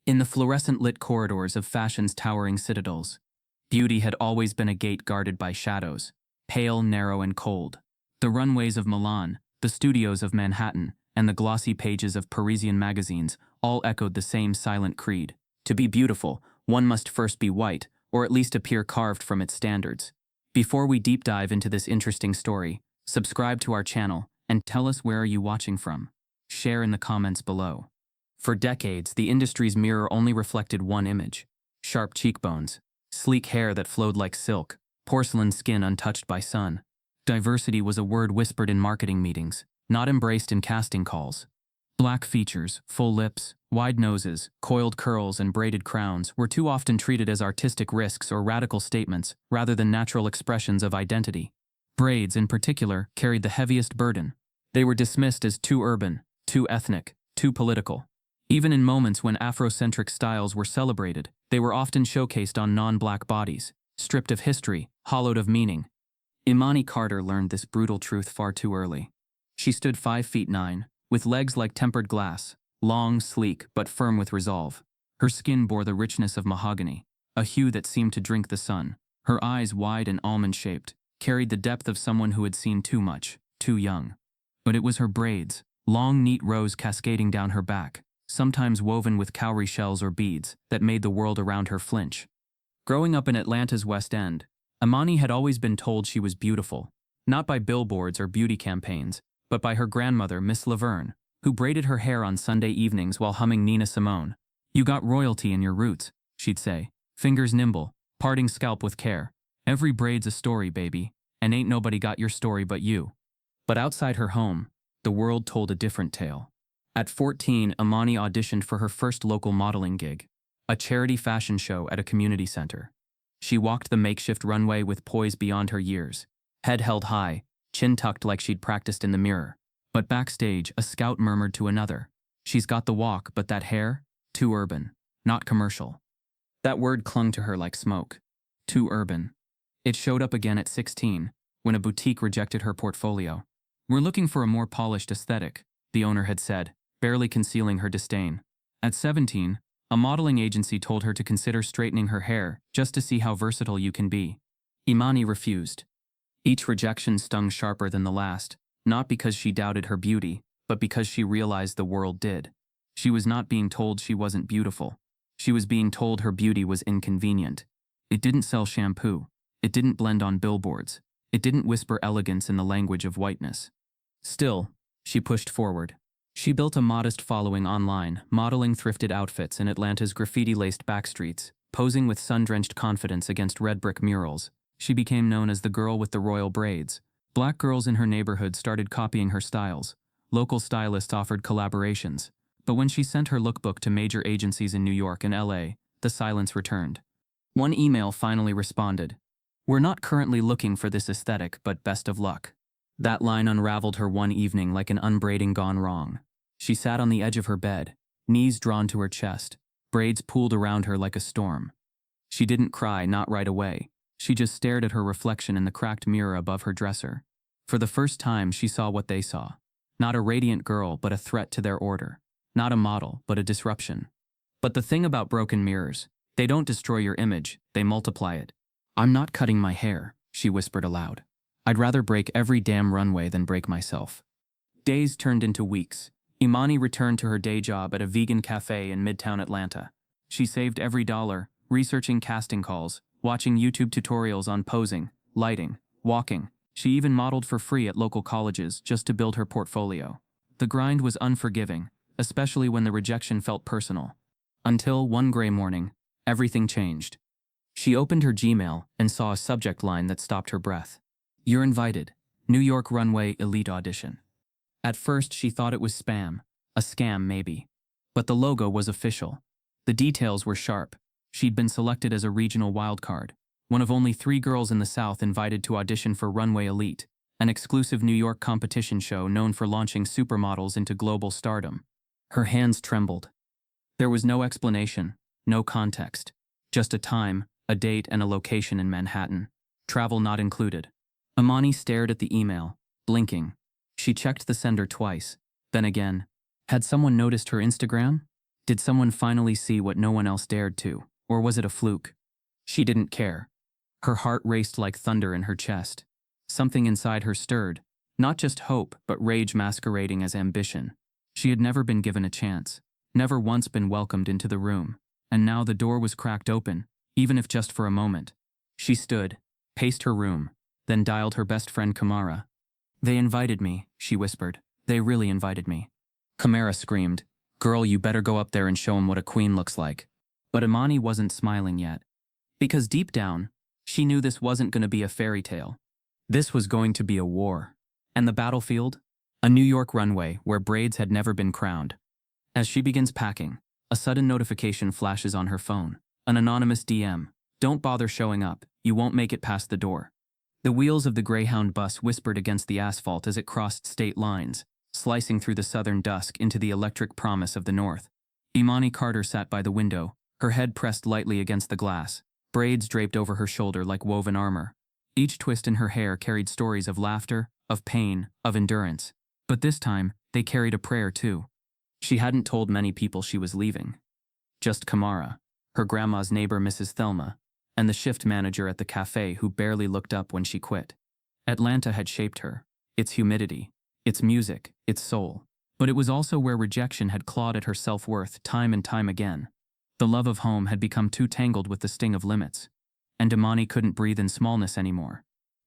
In the fluorescent-lit corridors of fashion's towering citadels, beauty had always been a gate guarded by shadows, pale, narrow, and cold. The runways of Milan, the studios of Manhattan, and the glossy pages of Parisian magazines all echoed the same silent creed. To be beautiful, one must first be white, or at least appear carved from its standards. Before we deep dive into this interesting story, subscribe to our channel and tell us where are you watching from. Share in the comments below. For decades, the industry's mirror only reflected one image: sharp cheekbones, sleek hair that flowed like silk, porcelain skin untouched by sun. Diversity was a word whispered in marketing meetings, not embraced in casting calls. Black features, full lips, wide noses, coiled curls, and braided crowns were too often treated as artistic risks or radical statements rather than natural expressions of identity. Braids, in particular, carried the heaviest burden. They were dismissed as too urban, too ethnic, too political. Even in moments when Afrocentric styles were celebrated, they were often showcased on non-black bodies, stripped of history, hollowed of meaning. Imani Carter learned this brutal truth far too early. She stood 5'9", with legs like tempered glass, long, sleek, but firm with resolve. Her skin bore the richness of mahogany, a hue that seemed to drink the sun. Her eyes, wide and almond-shaped, carried the depth of someone who had seen too much, too young. But it was her braids, long, neat rows cascading down her back, sometimes woven with cowrie shells or beads, that made the world around her flinch. Growing up in Atlanta's West End, Imani had always been told she was beautiful, not by billboards or beauty campaigns, but by her grandmother, Miss Laverne, who braided her hair on Sunday evenings while humming Nina Simone. "You got royalty in your roots," she'd say, fingers nimble, parting scalp with care. "Every braid's a story, baby, and ain't nobody got your story but you." But outside her home, the world told a different tale. At 14, Imani auditioned for her first local modeling gig, a charity fashion show at a community center. She walked the makeshift runway with poise beyond her years, head held high, chin tucked like she'd practiced in the mirror. But backstage, a scout murmured to another, "She's got the walk, but that hair? Too urban, not commercial." That word clung to her like smoke. Too urban. It showed up again at 16, when a boutique rejected her portfolio. "We're looking for a more polished aesthetic," the owner had said, barely concealing her disdain. At 17, a modeling agency told her to consider straightening her hair just to see how versatile you can be. Imani refused. Each rejection stung sharper than the last, not because she doubted her beauty, but because she realized the world did. She was not being told she wasn't beautiful. She was being told her beauty was inconvenient. It didn't sell shampoo. It didn't blend on billboards. It didn't whisper elegance in the language of whiteness. Still, she pushed forward. She built a modest following online, modeling thrifted outfits in Atlanta's graffiti-laced backstreets, posing with sun-drenched confidence against red brick murals. She became known as the girl with the royal braids. Black girls in her neighborhood started copying her styles. Local stylists offered collaborations. But when she sent her lookbook to major agencies in New York and LA, the silence returned. One email finally responded, "We're not currently looking for this aesthetic, but best of luck." That line unraveled her one evening like an unbraiding gone wrong. She sat on the edge of her bed, knees drawn to her chest, braids pooled around her like a storm. She didn't cry, not right away. She just stared at her reflection in the cracked mirror above her dresser. For the first time, she saw what they saw. Not a radiant girl, but a threat to their order. Not a model, but a disruption. But the thing about broken mirrors, they don't destroy your image, they multiply it. "I'm not cutting my hair," she whispered aloud. "I'd rather break every damn runway than break myself." Days turned into weeks. Imani returned to her day job at a vegan cafe in Midtown Atlanta. She saved every dollar, researching casting calls, watching YouTube tutorials on posing, lighting, walking. She even modeled for free at local colleges just to build her portfolio. The grind was unforgiving, especially when the rejection felt personal. Until one gray morning, everything changed. She opened her Gmail and saw a subject line that stopped her breath. "You're invited. New York Runway Elite Audition." At first, she thought it was spam, a scam maybe. But the logo was official. The details were sharp. She'd been selected as a regional wildcard, one of only 3 girls in the South invited to audition for Runway Elite, an exclusive New York competition show known for launching supermodels into global stardom. Her hands trembled. There was no explanation, no context. Just a time, a date, and a location in Manhattan. Travel not included. Imani stared at the email, blinking. She checked the sender twice, then again. Had someone noticed her Instagram? Did someone finally see what no one else dared to, or was it a fluke? She didn't care. Her heart raced like thunder in her chest. Something inside her stirred, not just hope, but rage masquerading as ambition. She had never been given a chance, never once been welcomed into the room, and now the door was cracked open, even if just for a moment. She stood, paced her room, then dialed her best friend Kamara. "They invited me," she whispered. "They really invited me." Kamara screamed, "Girl, you better go up there and show 'em what a queen looks like." But Imani wasn't smiling yet. Because deep down, she knew this wasn't going to be a fairy tale. This was going to be a war. And the battlefield? A New York runway where Braids had never been crowned. As she begins packing, a sudden notification flashes on her phone. An anonymous DM. "Don't bother showing up, you won't make it past the door." The wheels of the Greyhound bus whispered against the asphalt as it crossed state lines, slicing through the southern dusk into the electric promise of the north. Imani Carter sat by the window, her head pressed lightly against the glass, braids draped over her shoulder like woven armor. Each twist in her hair carried stories of laughter, of pain, of endurance. But this time, they carried a prayer too. She hadn't told many people she was leaving. Just Kamara, her grandma's neighbor Mrs. Thelma, and the shift manager at the cafe who barely looked up when she quit. Atlanta had shaped her, its humidity, its music, its soul. But it was also where rejection had clawed at her self-worth time and time again. The love of home had become too tangled with the sting of limits. And Imani couldn't breathe in smallness anymore.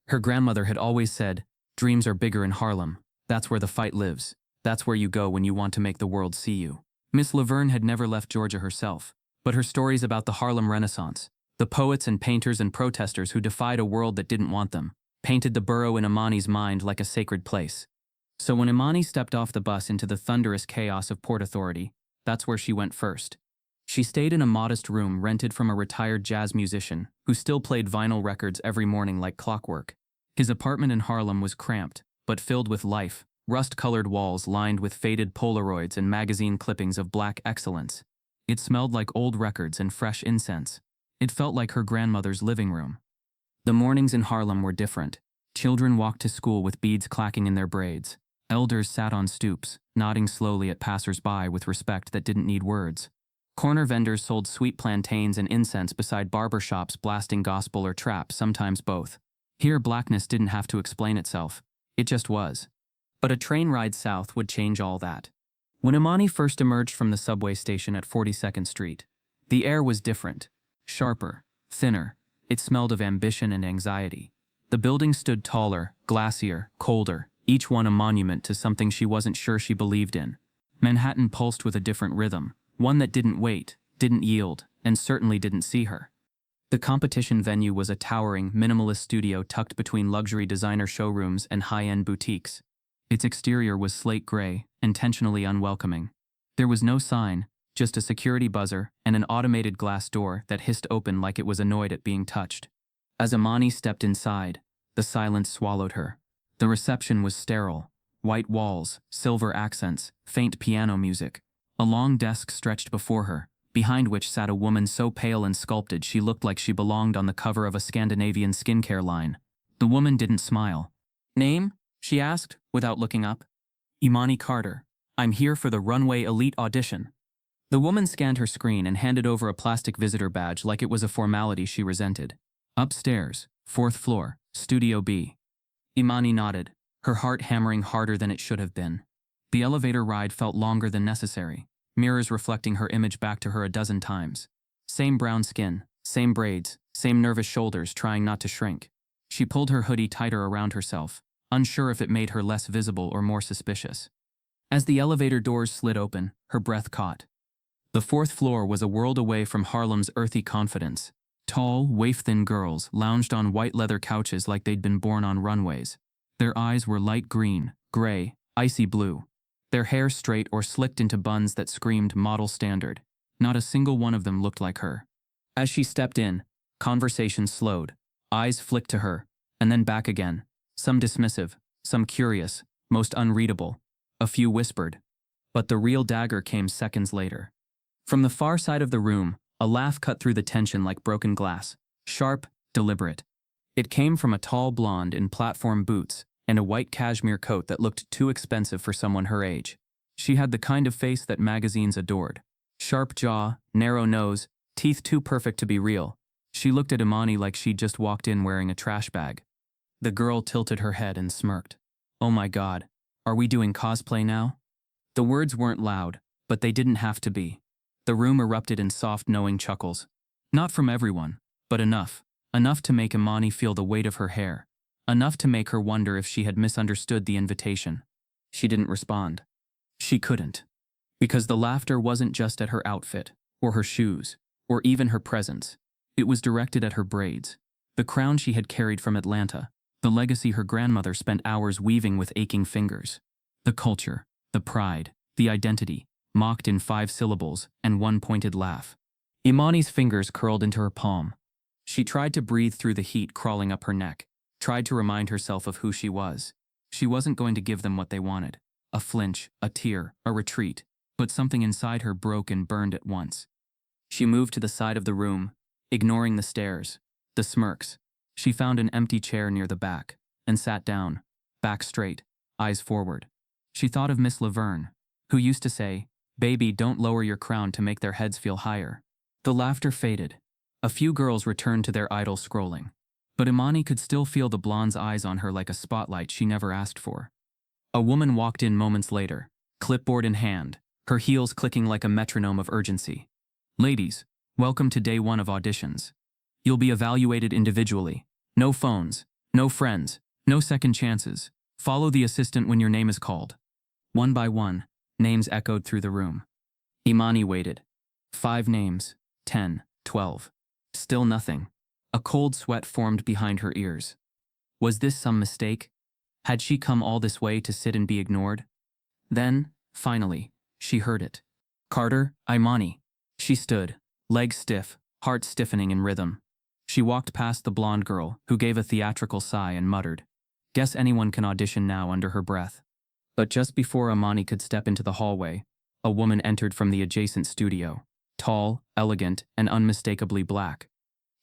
Her grandmother had always said, "Dreams are bigger in Harlem. That's where the fight lives. That's where you go when you want to make the world see you." Miss Laverne had never left Georgia herself, but her stories about the Harlem Renaissance, the poets and painters and protesters who defied a world that didn't want them, painted the borough in Imani's mind like a sacred place. So when Imani stepped off the bus into the thunderous chaos of Port Authority, that's where she went first. She stayed in a modest room rented from a retired jazz musician who still played vinyl records every morning like clockwork. His apartment in Harlem was cramped, but filled with life, rust-colored walls lined with faded Polaroids and magazine clippings of black excellence. It smelled like old records and fresh incense. It felt like her grandmother's living room. The mornings in Harlem were different. Children walked to school with beads clacking in their braids. Elders sat on stoops, nodding slowly at passers-by with respect that didn't need words. Corner vendors sold sweet plantains and incense beside barber shops blasting gospel or trap, sometimes both. Here, blackness didn't have to explain itself. It just was. But a train ride south would change all that. When Imani first emerged from the subway station at 42nd Street, the air was different. Sharper, thinner. It smelled of ambition and anxiety. The buildings stood taller, glassier, colder, each one a monument to something she wasn't sure she believed in. Manhattan pulsed with a different rhythm, one that didn't wait, didn't yield, and certainly didn't see her. The competition venue was a towering, minimalist studio tucked between luxury designer showrooms and high-end boutiques. Its exterior was slate gray, intentionally unwelcoming. There was no sign, just a security buzzer and an automated glass door that hissed open like it was annoyed at being touched. As Imani stepped inside, the silence swallowed her. The reception was sterile. White walls, silver accents, faint piano music. A long desk stretched before her, behind which sat a woman so pale and sculpted she looked like she belonged on the cover of a Scandinavian skincare line. The woman didn't smile. "Name?" she asked, without looking up. "Imani Carter. I'm here for the Runway Elite audition." The woman scanned her screen and handed over a plastic visitor badge like it was a formality she resented. "Upstairs, 4th floor, Studio B." Imani nodded, her heart hammering harder than it should have been. The elevator ride felt longer than necessary, mirrors reflecting her image back to her a dozen times. Same brown skin, same braids, same nervous shoulders trying not to shrink. She pulled her hoodie tighter around herself, unsure if it made her less visible or more suspicious. As the elevator doors slid open, her breath caught. The 4th floor was a world away from Harlem's earthy confidence. Tall, waif-thin girls lounged on white leather couches like they'd been born on runways. Their eyes were light green, gray, icy blue. Their hair straight or slicked into buns that screamed model standard. Not a single one of them looked like her. As she stepped in, conversation slowed. Eyes flicked to her, and then back again. Some dismissive, some curious, most unreadable. A few whispered. But the real dagger came seconds later. From the far side of the room, a laugh cut through the tension like broken glass. Sharp, deliberate. It came from a tall blonde in platform boots and a white cashmere coat that looked too expensive for someone her age. She had the kind of face that magazines adored. Sharp jaw, narrow nose, teeth too perfect to be real. She looked at Imani like she'd just walked in wearing a trash bag. The girl tilted her head and smirked. Oh my God, are we doing cosplay now? The words weren't loud, but they didn't have to be. The room erupted in soft, knowing chuckles. Not from everyone, but enough. Enough to make Imani feel the weight of her hair. Enough to make her wonder if she had misunderstood the invitation. She didn't respond. She couldn't. Because the laughter wasn't just at her outfit, or her shoes, or even her presence. It was directed at her braids. The crown she had carried from Atlanta. The legacy her grandmother spent hours weaving with aching fingers. The culture, the pride, the identity, mocked in 5 syllables and one pointed laugh. Imani's fingers curled into her palm. She tried to breathe through the heat crawling up her neck, tried to remind herself of who she was. She wasn't going to give them what they wanted. A flinch, a tear, a retreat, but something inside her broke and burned at once. She moved to the side of the room, ignoring the stares, the smirks. She found an empty chair near the back, and sat down, back straight, eyes forward. She thought of Miss Laverne, who used to say, "Baby, don't lower your crown to make their heads feel higher." The laughter faded. A few girls returned to their idle scrolling. But Imani could still feel the blonde's eyes on her like a spotlight she never asked for. A woman walked in moments later, clipboard in hand, her heels clicking like a metronome of urgency. "Ladies, welcome to day 1 of auditions. You'll be evaluated individually. No phones, no friends, no second chances. Follow the assistant when your name is called." One by one, names echoed through the room. Imani waited. 5 names, 10, 12. Still nothing. A cold sweat formed behind her ears. Was this some mistake? Had she come all this way to sit and be ignored? Then, finally, she heard it. "Carter, Imani." She stood, legs stiff, heart stiffening in rhythm. She walked past the blonde girl, who gave a theatrical sigh and muttered, "Guess anyone can audition now," under her breath. But just before Imani could step into the hallway, a woman entered from the adjacent studio, tall, elegant, and unmistakably black.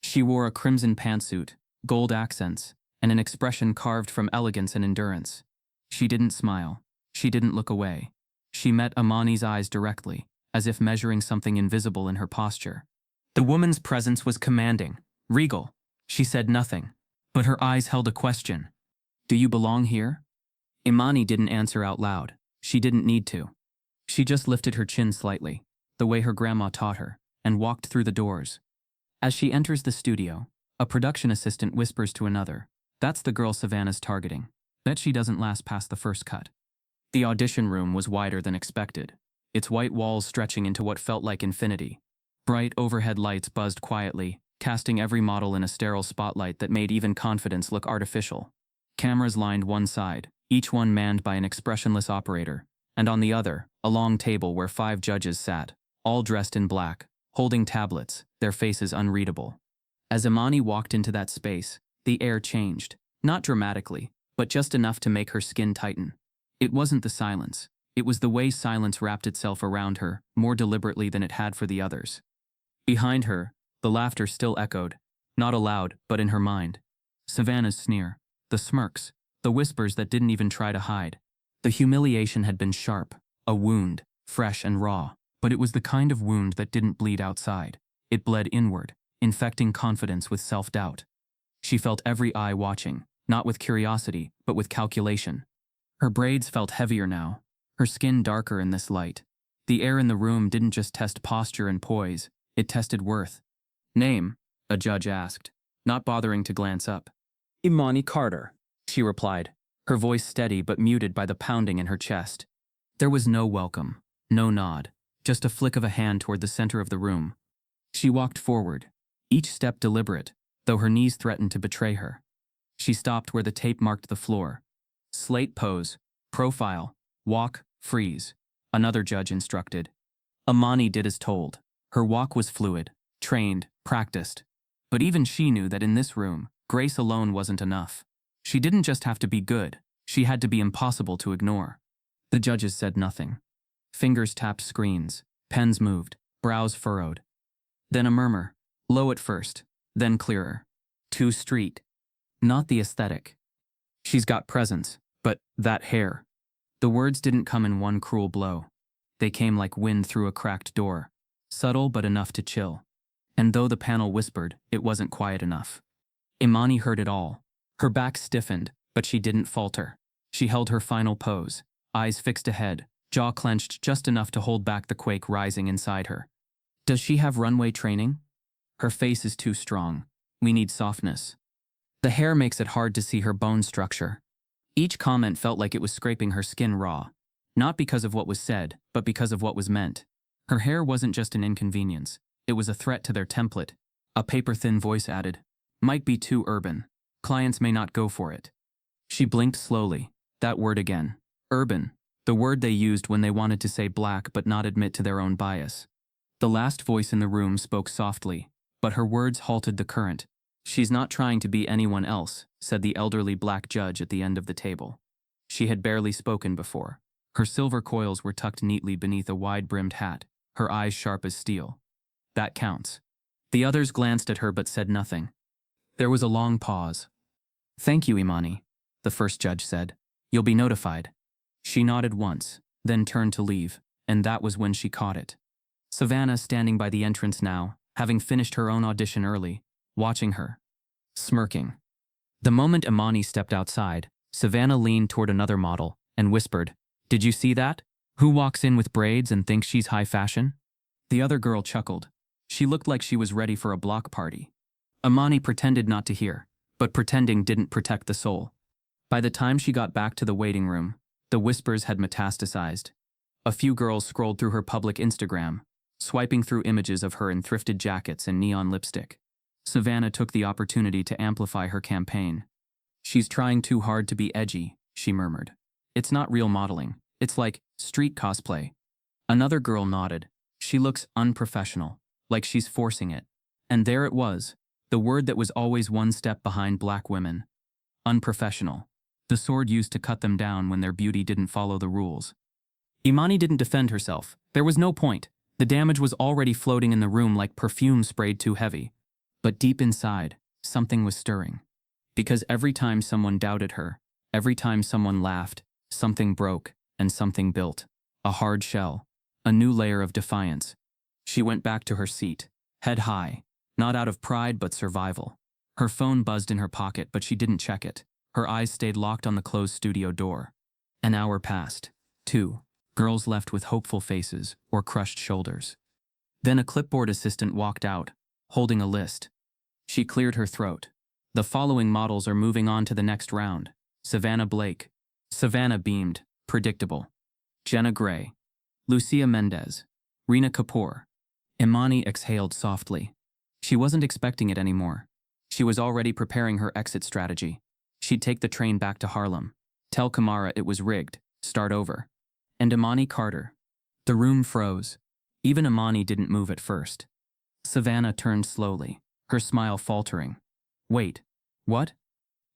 She wore a crimson pantsuit, gold accents, and an expression carved from elegance and endurance. She didn't smile. She didn't look away. She met Imani's eyes directly, as if measuring something invisible in her posture. The woman's presence was commanding, regal. She said nothing, but her eyes held a question. "Do you belong here?" Imani didn't answer out loud. She didn't need to. She just lifted her chin slightly, the way her grandma taught her, and walked through the doors. As she enters the studio, a production assistant whispers to another, "That's the girl Savannah's targeting. Bet she doesn't last past the first cut." The audition room was wider than expected, its white walls stretching into what felt like infinity. Bright overhead lights buzzed quietly, casting every model in a sterile spotlight that made even confidence look artificial. Cameras lined one side, each one manned by an expressionless operator, and on the other, a long table where 5 judges sat, all dressed in black, holding tablets, their faces unreadable. As Imani walked into that space, the air changed, not dramatically, but just enough to make her skin tighten. It wasn't the silence. It was the way silence wrapped itself around her, more deliberately than it had for the others. Behind her, the laughter still echoed, not aloud, but in her mind. Savannah's sneer, the smirks, the whispers that didn't even try to hide. The humiliation had been sharp, a wound, fresh and raw, but it was the kind of wound that didn't bleed outside. It bled inward, infecting confidence with self-doubt. She felt every eye watching, not with curiosity, but with calculation. Her braids felt heavier now, her skin darker in this light. The air in the room didn't just test posture and poise, it tested worth. "Name?" a judge asked, not bothering to glance up. "Imani Carter," she replied, her voice steady but muted by the pounding in her chest. There was no welcome, no nod, just a flick of a hand toward the center of the room. She walked forward, each step deliberate, though her knees threatened to betray her. She stopped where the tape marked the floor. "Slate pose, profile, walk, freeze," another judge instructed. Imani did as told. Her walk was fluid, trained, practiced. But even she knew that in this room, grace alone wasn't enough. She didn't just have to be good, she had to be impossible to ignore. The judges said nothing. Fingers tapped screens, pens moved, brows furrowed. Then a murmur, low at first, then clearer. "Too street. Not the aesthetic. She's got presence, but that hair." The words didn't come in one cruel blow. They came like wind through a cracked door. subtle but enough to chill. And though the panel whispered, it wasn't quiet enough. Imani heard it all. Her back stiffened, but she didn't falter. She held her final pose, eyes fixed ahead, jaw clenched just enough to hold back the quake rising inside her. Does she have runway training? Her face is too strong. We need softness. The hair makes it hard to see her bone structure. Each comment felt like it was scraping her skin raw. Not because of what was said, but because of what was meant. Her hair wasn't just an inconvenience. It was a threat to their template. A paper-thin voice added, "Might be too urban. Clients may not go for it." She blinked slowly. That word again. Urban. The word they used when they wanted to say black but not admit to their own bias. The last voice in the room spoke softly, but her words halted the current. "She's not trying to be anyone else," said the elderly black judge at the end of the table. She had barely spoken before. Her silver coils were tucked neatly beneath a wide-brimmed hat, her eyes sharp as steel. "That counts." The others glanced at her but said nothing. There was a long pause. "Thank you, Imani," the first judge said. "You'll be notified." She nodded once, then turned to leave, and that was when she caught it. Savannah standing by the entrance now, having finished her own audition early, watching her, smirking. The moment Imani stepped outside, Savannah leaned toward another model and whispered, "Did you see that? Who walks in with braids and thinks she's high fashion?" The other girl chuckled. She looked like she was ready for a block party. Imani pretended not to hear, but pretending didn't protect the soul. By the time she got back to the waiting room, the whispers had metastasized. A few girls scrolled through her public Instagram, swiping through images of her in thrifted jackets and neon lipstick. Savannah took the opportunity to amplify her campaign. "She's trying too hard to be edgy," she murmured. "It's not real modeling. It's like street cosplay." Another girl nodded. "She looks unprofessional, like she's forcing it." And there it was, the word that was always one step behind black women. Unprofessional. The sword used to cut them down when their beauty didn't follow the rules. Imani didn't defend herself. There was no point. The damage was already floating in the room like perfume sprayed too heavy. But deep inside, something was stirring. Because every time someone doubted her, every time someone laughed, something broke and something built. A hard shell. A new layer of defiance. She went back to her seat, head high, not out of pride but survival. Her phone buzzed in her pocket, but she didn't check it. Her eyes stayed locked on the closed studio door. An hour passed. 2. Girls left with hopeful faces or crushed shoulders. Then a clipboard assistant walked out, holding a list. She cleared her throat. "The following models are moving on to the next round. Savannah Blake." Savannah beamed. Predictable. Jenna Gray. Lucia Mendez. Reena Kapoor. Imani exhaled softly. She wasn't expecting it anymore. She was already preparing her exit strategy. She'd take the train back to Harlem. Tell Kamara it was rigged. Start over. And Imani Carter. The room froze. Even Imani didn't move at first. Savannah turned slowly, her smile faltering. "Wait. What?"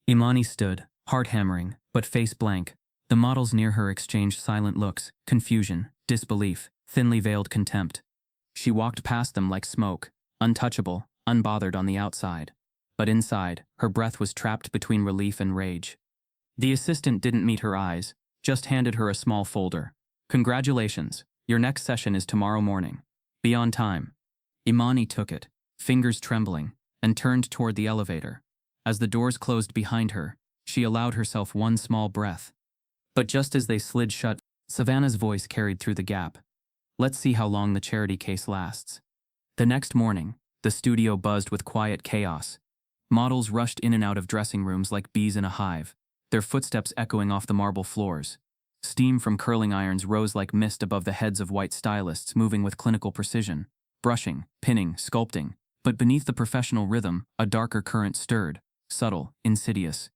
Imani stood, heart hammering, but face blank. The models near her exchanged silent looks, confusion, disbelief, thinly veiled contempt. She walked past them like smoke, untouchable, unbothered on the outside. But inside, her breath was trapped between relief and rage. The assistant didn't meet her eyes, just handed her a small folder. "Congratulations, your next session is tomorrow morning. Be on time." Imani took it, fingers trembling, and turned toward the elevator. As the doors closed behind her, she allowed herself one small breath. But just as they slid shut, Savannah's voice carried through the gap. "Let's see how long the charity case lasts." The next morning, the studio buzzed with quiet chaos. Models rushed in and out of dressing rooms like bees in a hive, their footsteps echoing off the marble floors. Steam from curling irons rose like mist above the heads of white stylists moving with clinical precision, brushing, pinning, sculpting. But beneath the professional rhythm, a darker current stirred, subtle, insidious.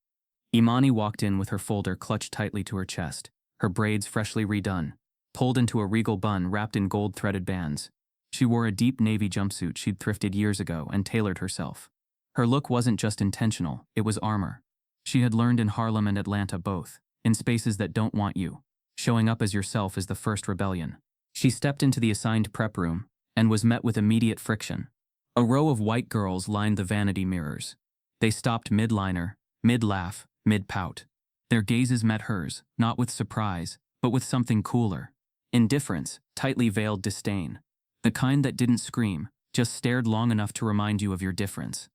Imani walked in with her folder clutched tightly to her chest, her braids freshly redone, pulled into a regal bun wrapped in gold-threaded bands. She wore a deep navy jumpsuit she'd thrifted years ago and tailored herself. Her look wasn't just intentional, it was armor. She had learned in Harlem and Atlanta both, in spaces that don't want you. Showing up as yourself is the first rebellion. She stepped into the assigned prep room and was met with immediate friction. A row of white girls lined the vanity mirrors. They stopped mid-liner, mid-laugh, mid-pout. Their gazes met hers, not with surprise, but with something cooler. Indifference, tightly veiled disdain. The kind that didn't scream, just stared long enough to remind you of your difference.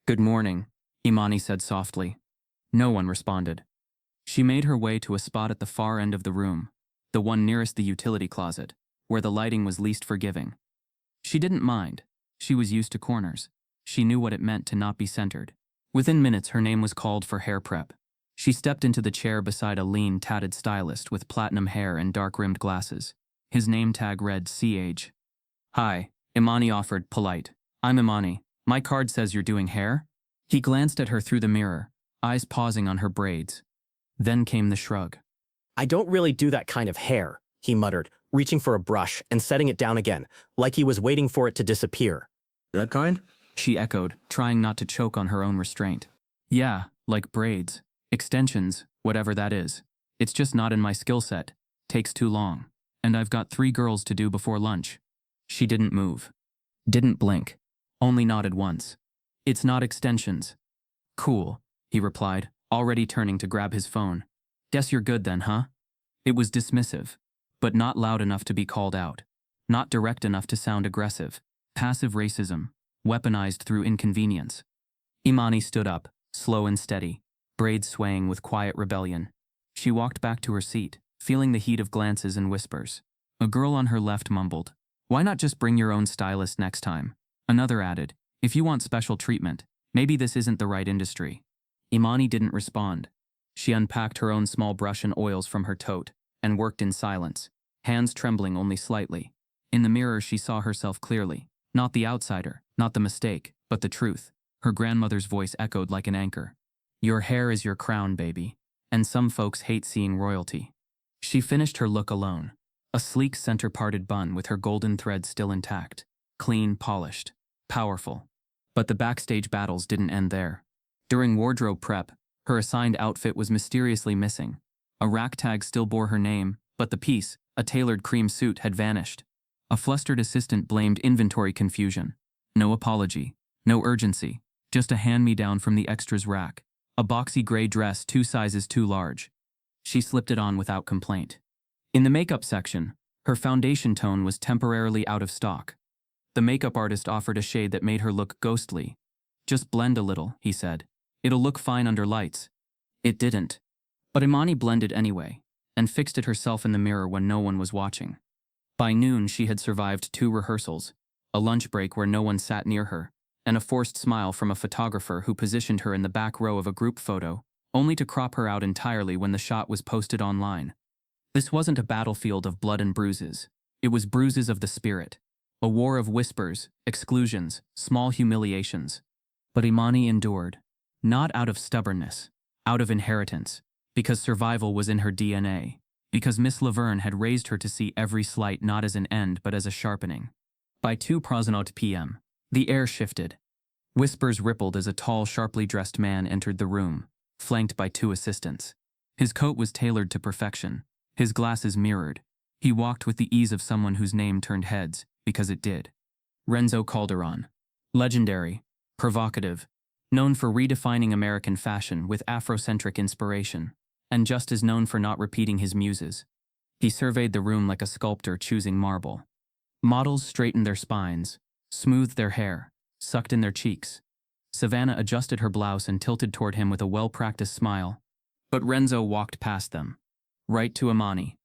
"Good morning," Imani said softly. No one responded. She made her way to a spot at the far end of the room, the one nearest the utility closet, where the lighting was least forgiving. She didn't mind. She was used to corners. She knew what it meant to not be centered. Within minutes, her name was called for hair prep. She stepped into the chair beside a lean, tatted stylist with platinum hair and dark-rimmed glasses. His name tag read CH. "Hi," Imani offered, polite. "I'm Imani. My card says you're doing hair?" He glanced at her through the mirror, eyes pausing on her braids. Then came the shrug. "I don't really do that kind of hair," he muttered, reaching for a brush and setting it down again, like he was waiting for it to disappear. "That kind?" She echoed, trying not to choke on her own restraint. "Yeah, like braids. Extensions, whatever that is. It's just not in my skill set. Takes too long. And I've got 3 girls to do before lunch." She didn't move. Didn't blink. Only nodded once. "It's not extensions." "Cool," he replied, already turning to grab his phone. "Guess you're good then, huh?" It was dismissive, but not loud enough to be called out. Not direct enough to sound aggressive. Passive racism, weaponized through inconvenience. Imani stood up, slow and steady, braids swaying with quiet rebellion. She walked back to her seat, feeling the heat of glances and whispers. A girl on her left mumbled, "Why not just bring your own stylist next time?" Another added, "If you want special treatment, maybe this isn't the right industry." Imani didn't respond. She unpacked her own small brush and oils from her tote and worked in silence, hands trembling only slightly. In the mirror, she saw herself clearly. Not the outsider, not the mistake, but the truth. Her grandmother's voice echoed like an anchor. "Your hair is your crown, baby. And some folks hate seeing royalty." She finished her look alone. A sleek center-parted bun with her golden thread still intact. Clean, polished, powerful. But the backstage battles didn't end there. During wardrobe prep, her assigned outfit was mysteriously missing. A rack tag still bore her name, but the piece, a tailored cream suit, had vanished. A flustered assistant blamed inventory confusion. No apology, no urgency, just a hand-me-down from the extras rack. A boxy gray dress 2 sizes too large. She slipped it on without complaint. In the makeup section, her foundation tone was temporarily out of stock. The makeup artist offered a shade that made her look ghostly. "Just blend a little," he said. "It'll look fine under lights." It didn't. But Imani blended anyway, and fixed it herself in the mirror when no one was watching. By noon, she had survived 2 rehearsals, a lunch break where no one sat near her, and a forced smile from a photographer who positioned her in the back row of a group photo, only to crop her out entirely when the shot was posted online. This wasn't a battlefield of blood and bruises. It was bruises of the spirit. A war of whispers, exclusions, small humiliations. But Imani endured. Not out of stubbornness, out of inheritance, because survival was in her DNA, because Miss Laverne had raised her to see every slight not as an end but as a sharpening. By 2:00 p.m., the air shifted. Whispers rippled as a tall, sharply dressed man entered the room, flanked by 2 assistants. His coat was tailored to perfection, his glasses mirrored. He walked with the ease of someone whose name turned heads, because it did. Renzo Calderon. Legendary, provocative, known for redefining American fashion with Afrocentric inspiration, and just as known for not repeating his muses. He surveyed the room like a sculptor choosing marble. Models straightened their spines, smoothed their hair, sucked in their cheeks. Savannah adjusted her blouse and tilted toward him with a well-practiced smile. But Renzo walked past them, right to Imani.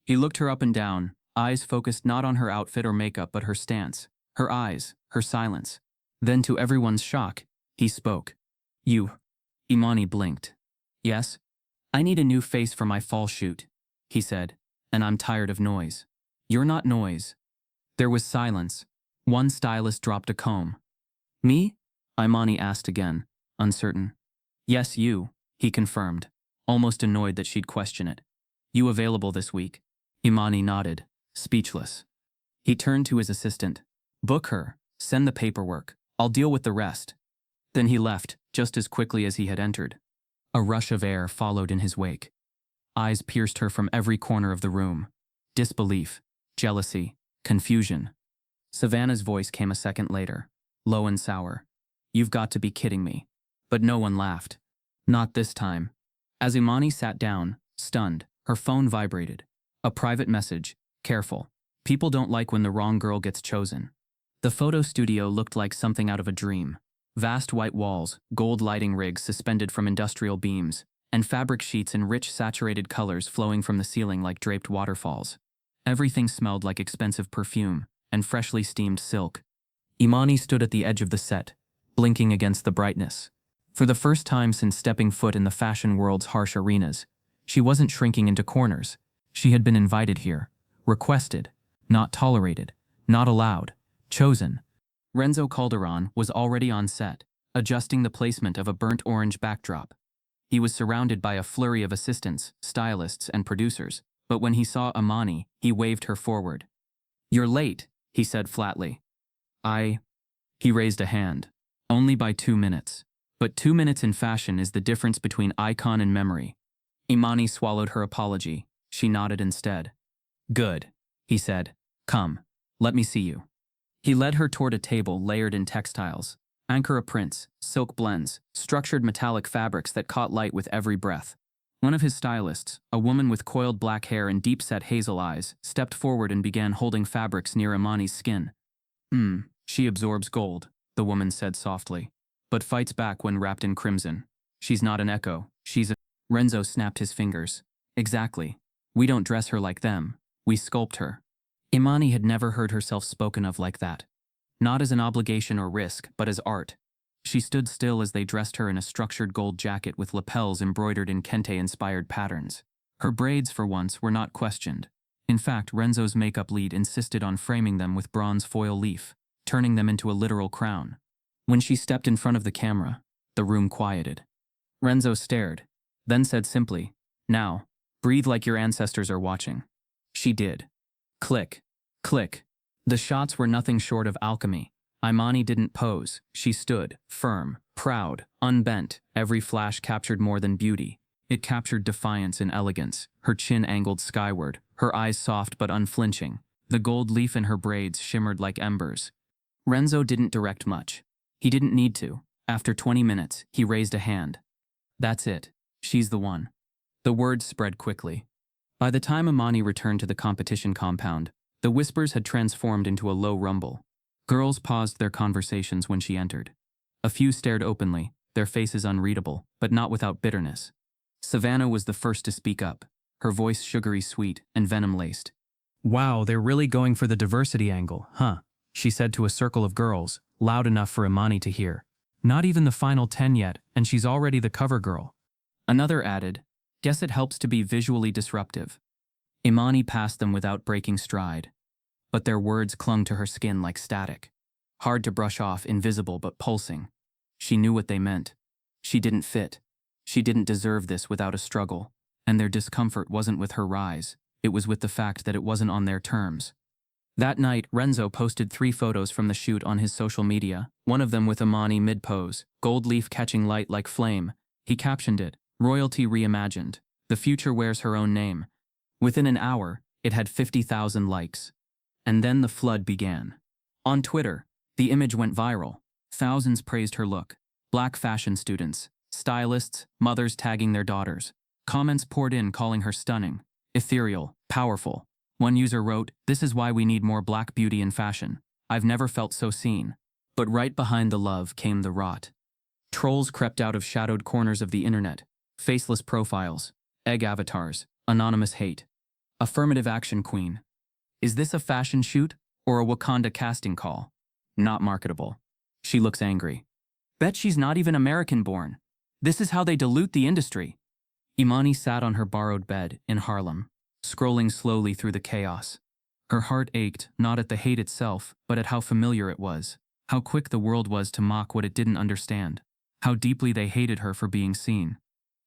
He looked her up and down, eyes focused not on her outfit or makeup but her stance, her eyes, her silence. Then, to everyone's shock, he spoke. "You." Imani blinked. "Yes? I need a new face for my fall shoot," he said, "and I'm tired of noise." "You're not noise." There was silence. One stylist dropped a comb. "Me?" Imani asked again, uncertain. "Yes, you," he confirmed, almost annoyed that she'd question it. "You available this week?" Imani nodded, speechless. He turned to his assistant. "Book her, send the paperwork. I'll deal with the rest." Then he left, just as quickly as he had entered. A rush of air followed in his wake. Eyes pierced her from every corner of the room. Disbelief, jealousy, confusion. Savannah's voice came a second later, low and sour. "You've got to be kidding me." But no one laughed. Not this time. As Imani sat down, stunned, her phone vibrated. A private message. "Careful. People don't like when the wrong girl gets chosen. The photo studio looked like something out of a dream. Vast white walls, gold lighting rigs suspended from industrial beams, and fabric sheets in rich saturated colors flowing from the ceiling like draped waterfalls. Everything smelled like expensive perfume and freshly steamed silk. Imani stood at the edge of the set, blinking against the brightness. For the first time since stepping foot in the fashion world's harsh arenas, she wasn't shrinking into corners. She had been invited here, requested, not tolerated, not allowed, chosen. Renzo Calderon was already on set, adjusting the placement of a burnt orange backdrop. He was surrounded by a flurry of assistants, stylists, and producers, but when he saw Imani, he waved her forward. "You're late," he said flatly. He raised a hand. "Only by 2 minutes. But 2 minutes in fashion is the difference between icon and memory." Imani swallowed her apology. She nodded instead. "Good," he said. "Come, let me see you." He led her toward a table layered in textiles, Ankara prints, silk blends, structured metallic fabrics that caught light with every breath. One of his stylists, a woman with coiled black hair and deep-set hazel eyes, stepped forward and began holding fabrics near Imani's skin. She absorbs gold," the woman said softly, "but fights back when wrapped in crimson. She's not an echo, she's a—" Renzo snapped his fingers. "Exactly. We don't dress her like them, we sculpt her." Imani had never heard herself spoken of like that. Not as an obligation or risk, but as art. She stood still as they dressed her in a structured gold jacket with lapels embroidered in kente-inspired patterns. Her braids, for once, were not questioned. In fact, Renzo's makeup lead insisted on framing them with bronze foil leaf, turning them into a literal crown. When she stepped in front of the camera, the room quieted. Renzo stared, then said simply, "Now, breathe like your ancestors are watching." She did. Click. Click. The shots were nothing short of alchemy. Imani didn't pose. She stood, firm, proud, unbent. Every flash captured more than beauty. It captured defiance and elegance, her chin angled skyward, her eyes soft but unflinching. The gold leaf in her braids shimmered like embers. Renzo didn't direct much. He didn't need to. After 20 minutes, he raised a hand. "That's it. She's the one." The words spread quickly. By the time Imani returned to the competition compound, the whispers had transformed into a low rumble. Girls paused their conversations when she entered. A few stared openly, their faces unreadable, but not without bitterness. Savannah was the first to speak up, her voice sugary sweet and venom-laced. "Wow, they're really going for the diversity angle, huh?" she said to a circle of girls, loud enough for Imani to hear. "Not even the final 10 yet, and she's already the cover girl." Another added, "Guess it helps to be visually disruptive." Imani passed them without breaking stride. But their words clung to her skin like static. Hard to brush off, invisible but pulsing. She knew what they meant. She didn't fit. She didn't deserve this without a struggle. And their discomfort wasn't with her rise. It was with the fact that it wasn't on their terms. That night, Renzo posted 3 photos from the shoot on his social media, one of them with Imani mid-pose, gold leaf catching light like flame. He captioned it, "Royalty reimagined. The future wears her own name." Within an hour, it had 50,000 likes. And then the flood began. On Twitter, the image went viral. Thousands praised her look. Black fashion students, stylists, mothers tagging their daughters. Comments poured in calling her stunning, ethereal, powerful. One user wrote, "This is why we need more black beauty in fashion. I've never felt so seen." But right behind the love came the rot. Trolls crept out of shadowed corners of the internet. Faceless profiles, egg avatars, anonymous hate. Affirmative action queen. Is this a fashion shoot or a Wakanda casting call? Not marketable. She looks angry. Bet she's not even American-born. This is how they dilute the industry. Imani sat on her borrowed bed in Harlem, scrolling slowly through the chaos. Her heart ached, not at the hate itself, but at how familiar it was. How quick the world was to mock what it didn't understand. How deeply they hated her for being seen.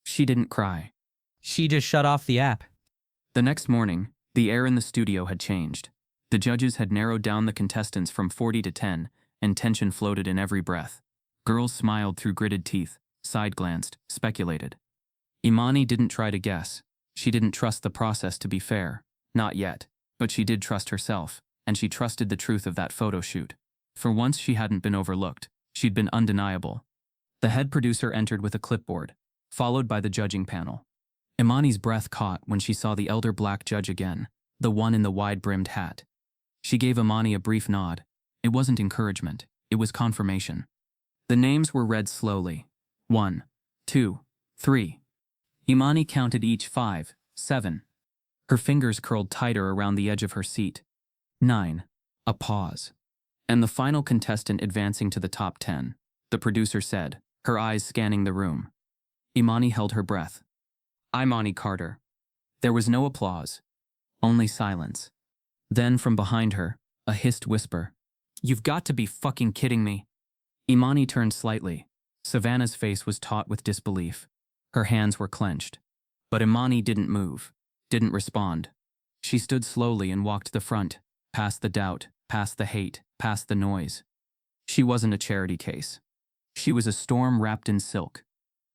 She didn't cry. She just shut off the app. The next morning, the air in the studio had changed. The judges had narrowed down the contestants from 40 to 10, and tension floated in every breath. Girls smiled through gritted teeth, side-glanced, speculated. Imani didn't try to guess. She didn't trust the process to be fair. Not yet. But she did trust herself, and she trusted the truth of that photo shoot. For once she hadn't been overlooked. She'd been undeniable. The head producer entered with a clipboard, followed by the judging panel. Imani's breath caught when she saw the elder black judge again, the one in the wide-brimmed hat. She gave Imani a brief nod. It wasn't encouragement, it was confirmation. The names were read slowly. 1, 2, 3. Imani counted each 5, 7. Her fingers curled tighter around the edge of her seat. 9. A pause. And the final contestant advancing to the top 10, the producer said, her eyes scanning the room. Imani held her breath. Imani Carter. There was no applause. Only silence. Then from behind her, a hissed whisper. You've got to be fucking kidding me. Imani turned slightly. Savannah's face was taut with disbelief. Her hands were clenched. But Imani didn't move, didn't respond. She stood slowly and walked the front, past the doubt, past the hate, past the noise. She wasn't a charity case. She was a storm wrapped in silk.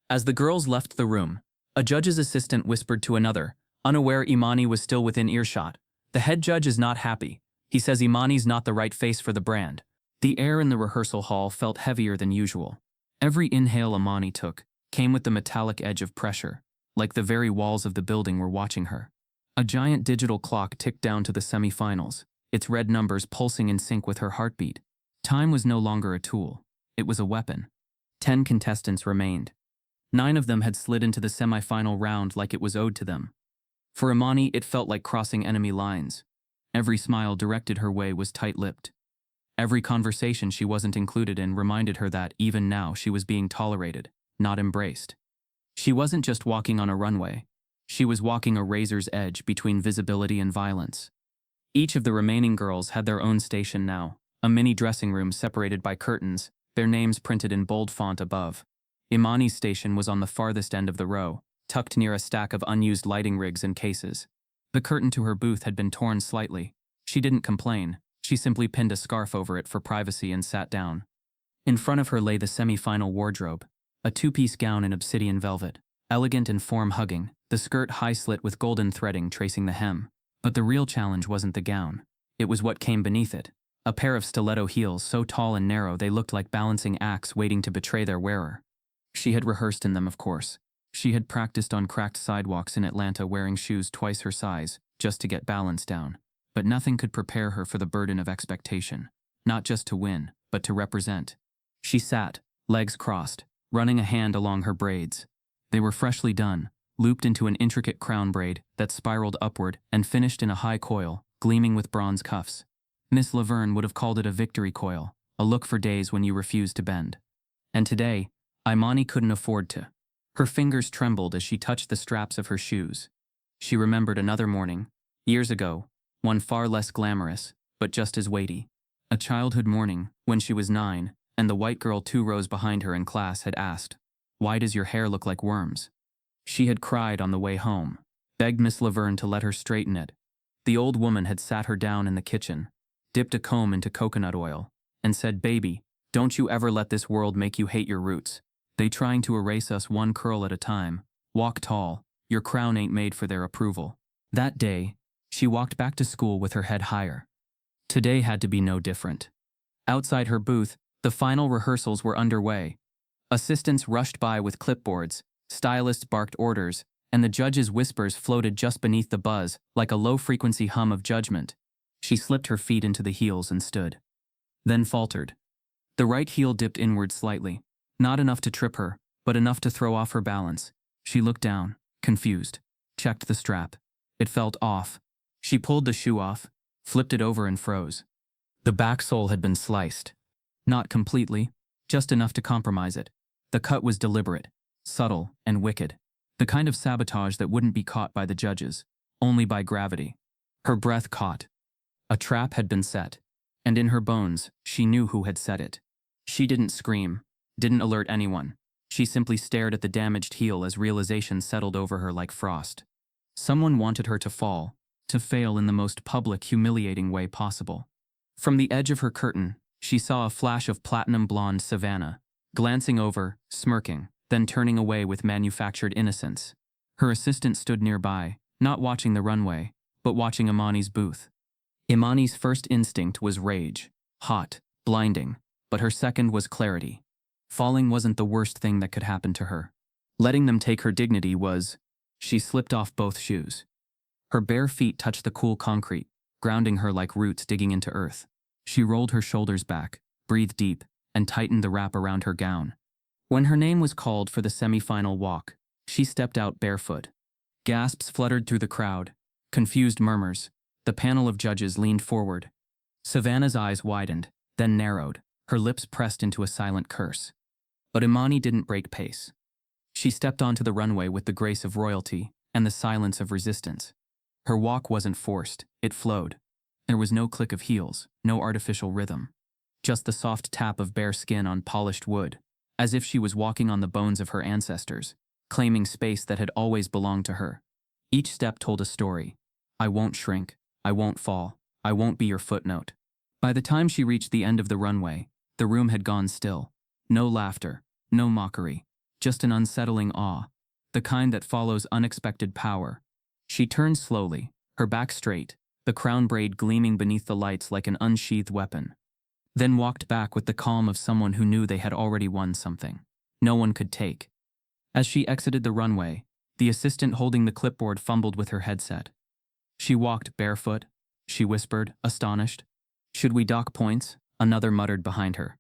As the girls left the room, a judge's assistant whispered to another, unaware Imani was still within earshot. The head judge is not happy. He says Imani's not the right face for the brand. The air in the rehearsal hall felt heavier than usual. Every inhale Imani took came with the metallic edge of pressure, like the very walls of the building were watching her. A giant digital clock ticked down to the semifinals, its red numbers pulsing in sync with her heartbeat. Time was no longer a tool. It was a weapon. 10 contestants remained. 9 of them had slid into the semifinal round like it was owed to them. For Imani, it felt like crossing enemy lines. Every smile directed her way was tight-lipped. Every conversation she wasn't included in reminded her that, even now, she was being tolerated, not embraced. She wasn't just walking on a runway. She was walking a razor's edge between visibility and violence. Each of the remaining girls had their own station now, a mini dressing room separated by curtains, their names printed in bold font above. Imani's station was on the farthest end of the row, tucked near a stack of unused lighting rigs and cases. The curtain to her booth had been torn slightly. She didn't complain. She simply pinned a scarf over it for privacy and sat down. In front of her lay the semi-final wardrobe, a 2-piece gown in obsidian velvet, elegant and form-hugging, the skirt high-slit with golden threading tracing the hem. But the real challenge wasn't the gown. It was what came beneath it, a pair of stiletto heels so tall and narrow they looked like balancing acts waiting to betray their wearer. She had rehearsed in them, of course. She had practiced on cracked sidewalks in Atlanta wearing shoes twice her size, just to get balance down. But nothing could prepare her for the burden of expectation. Not just to win, but to represent. She sat, legs crossed, running a hand along her braids. They were freshly done, looped into an intricate crown braid that spiraled upward and finished in a high coil, gleaming with bronze cuffs. Miss Laverne would have called it a victory coil, a look for days when you refused to bend. And today, Imani couldn't afford to. Her fingers trembled as she touched the straps of her shoes. She remembered another morning, years ago, one far less glamorous, but just as weighty. A childhood morning, when she was 9, and the white girl 2 rows behind her in class had asked, "Why does your hair look like worms?" She had cried on the way home, begged Miss Laverne to let her straighten it. The old woman had sat her down in the kitchen, dipped a comb into coconut oil, and said, "Baby, don't you ever let this world make you hate your roots. They trying to erase us one curl at a time. Walk tall, your crown ain't made for their approval." That day, she walked back to school with her head higher. Today had to be no different. Outside her booth, the final rehearsals were underway. Assistants rushed by with clipboards, stylists barked orders, and the judge's whispers floated just beneath the buzz like a low-frequency hum of judgment. She slipped her feet into the heels and stood. Then faltered. The right heel dipped inward slightly. Not enough to trip her, but enough to throw off her balance. She looked down, confused, checked the strap. It felt off. She pulled the shoe off, flipped it over and froze. The back sole had been sliced. Not completely, just enough to compromise it. The cut was deliberate, subtle, and wicked. The kind of sabotage that wouldn't be caught by the judges, only by gravity. Her breath caught. A trap had been set, and in her bones, she knew who had set it. She didn't scream, didn't alert anyone. She simply stared at the damaged heel as realization settled over her like frost. Someone wanted her to fall, to fail in the most public, humiliating way possible. From the edge of her curtain, she saw a flash of platinum blonde Savannah, glancing over, smirking, then turning away with manufactured innocence. Her assistant stood nearby, not watching the runway, but watching Imani's booth. Imani's first instinct was rage, hot, blinding, but her second was clarity. Falling wasn't the worst thing that could happen to her. Letting them take her dignity was. She slipped off both shoes. Her bare feet touched the cool concrete, grounding her like roots digging into earth. She rolled her shoulders back, breathed deep, and tightened the wrap around her gown. When her name was called for the semi-final walk, she stepped out barefoot. Gasps fluttered through the crowd, confused murmurs. The panel of judges leaned forward. Savannah's eyes widened, then narrowed, her lips pressed into a silent curse. But Imani didn't break pace. She stepped onto the runway with the grace of royalty and the silence of resistance. Her walk wasn't forced, it flowed. There was no click of heels, no artificial rhythm. Just the soft tap of bare skin on polished wood, as if she was walking on the bones of her ancestors, claiming space that had always belonged to her. Each step told a story. I won't shrink, I won't fall, I won't be your footnote. By the time she reached the end of the runway, the room had gone still. No laughter, no mockery, just an unsettling awe, the kind that follows unexpected power. She turned slowly, her back straight, the crown braid gleaming beneath the lights like an unsheathed weapon. Then walked back with the calm of someone who knew they had already won something no one could take. As she exited the runway, the assistant holding the clipboard fumbled with her headset. She walked barefoot, she whispered, astonished. Should we dock points? Another muttered behind her.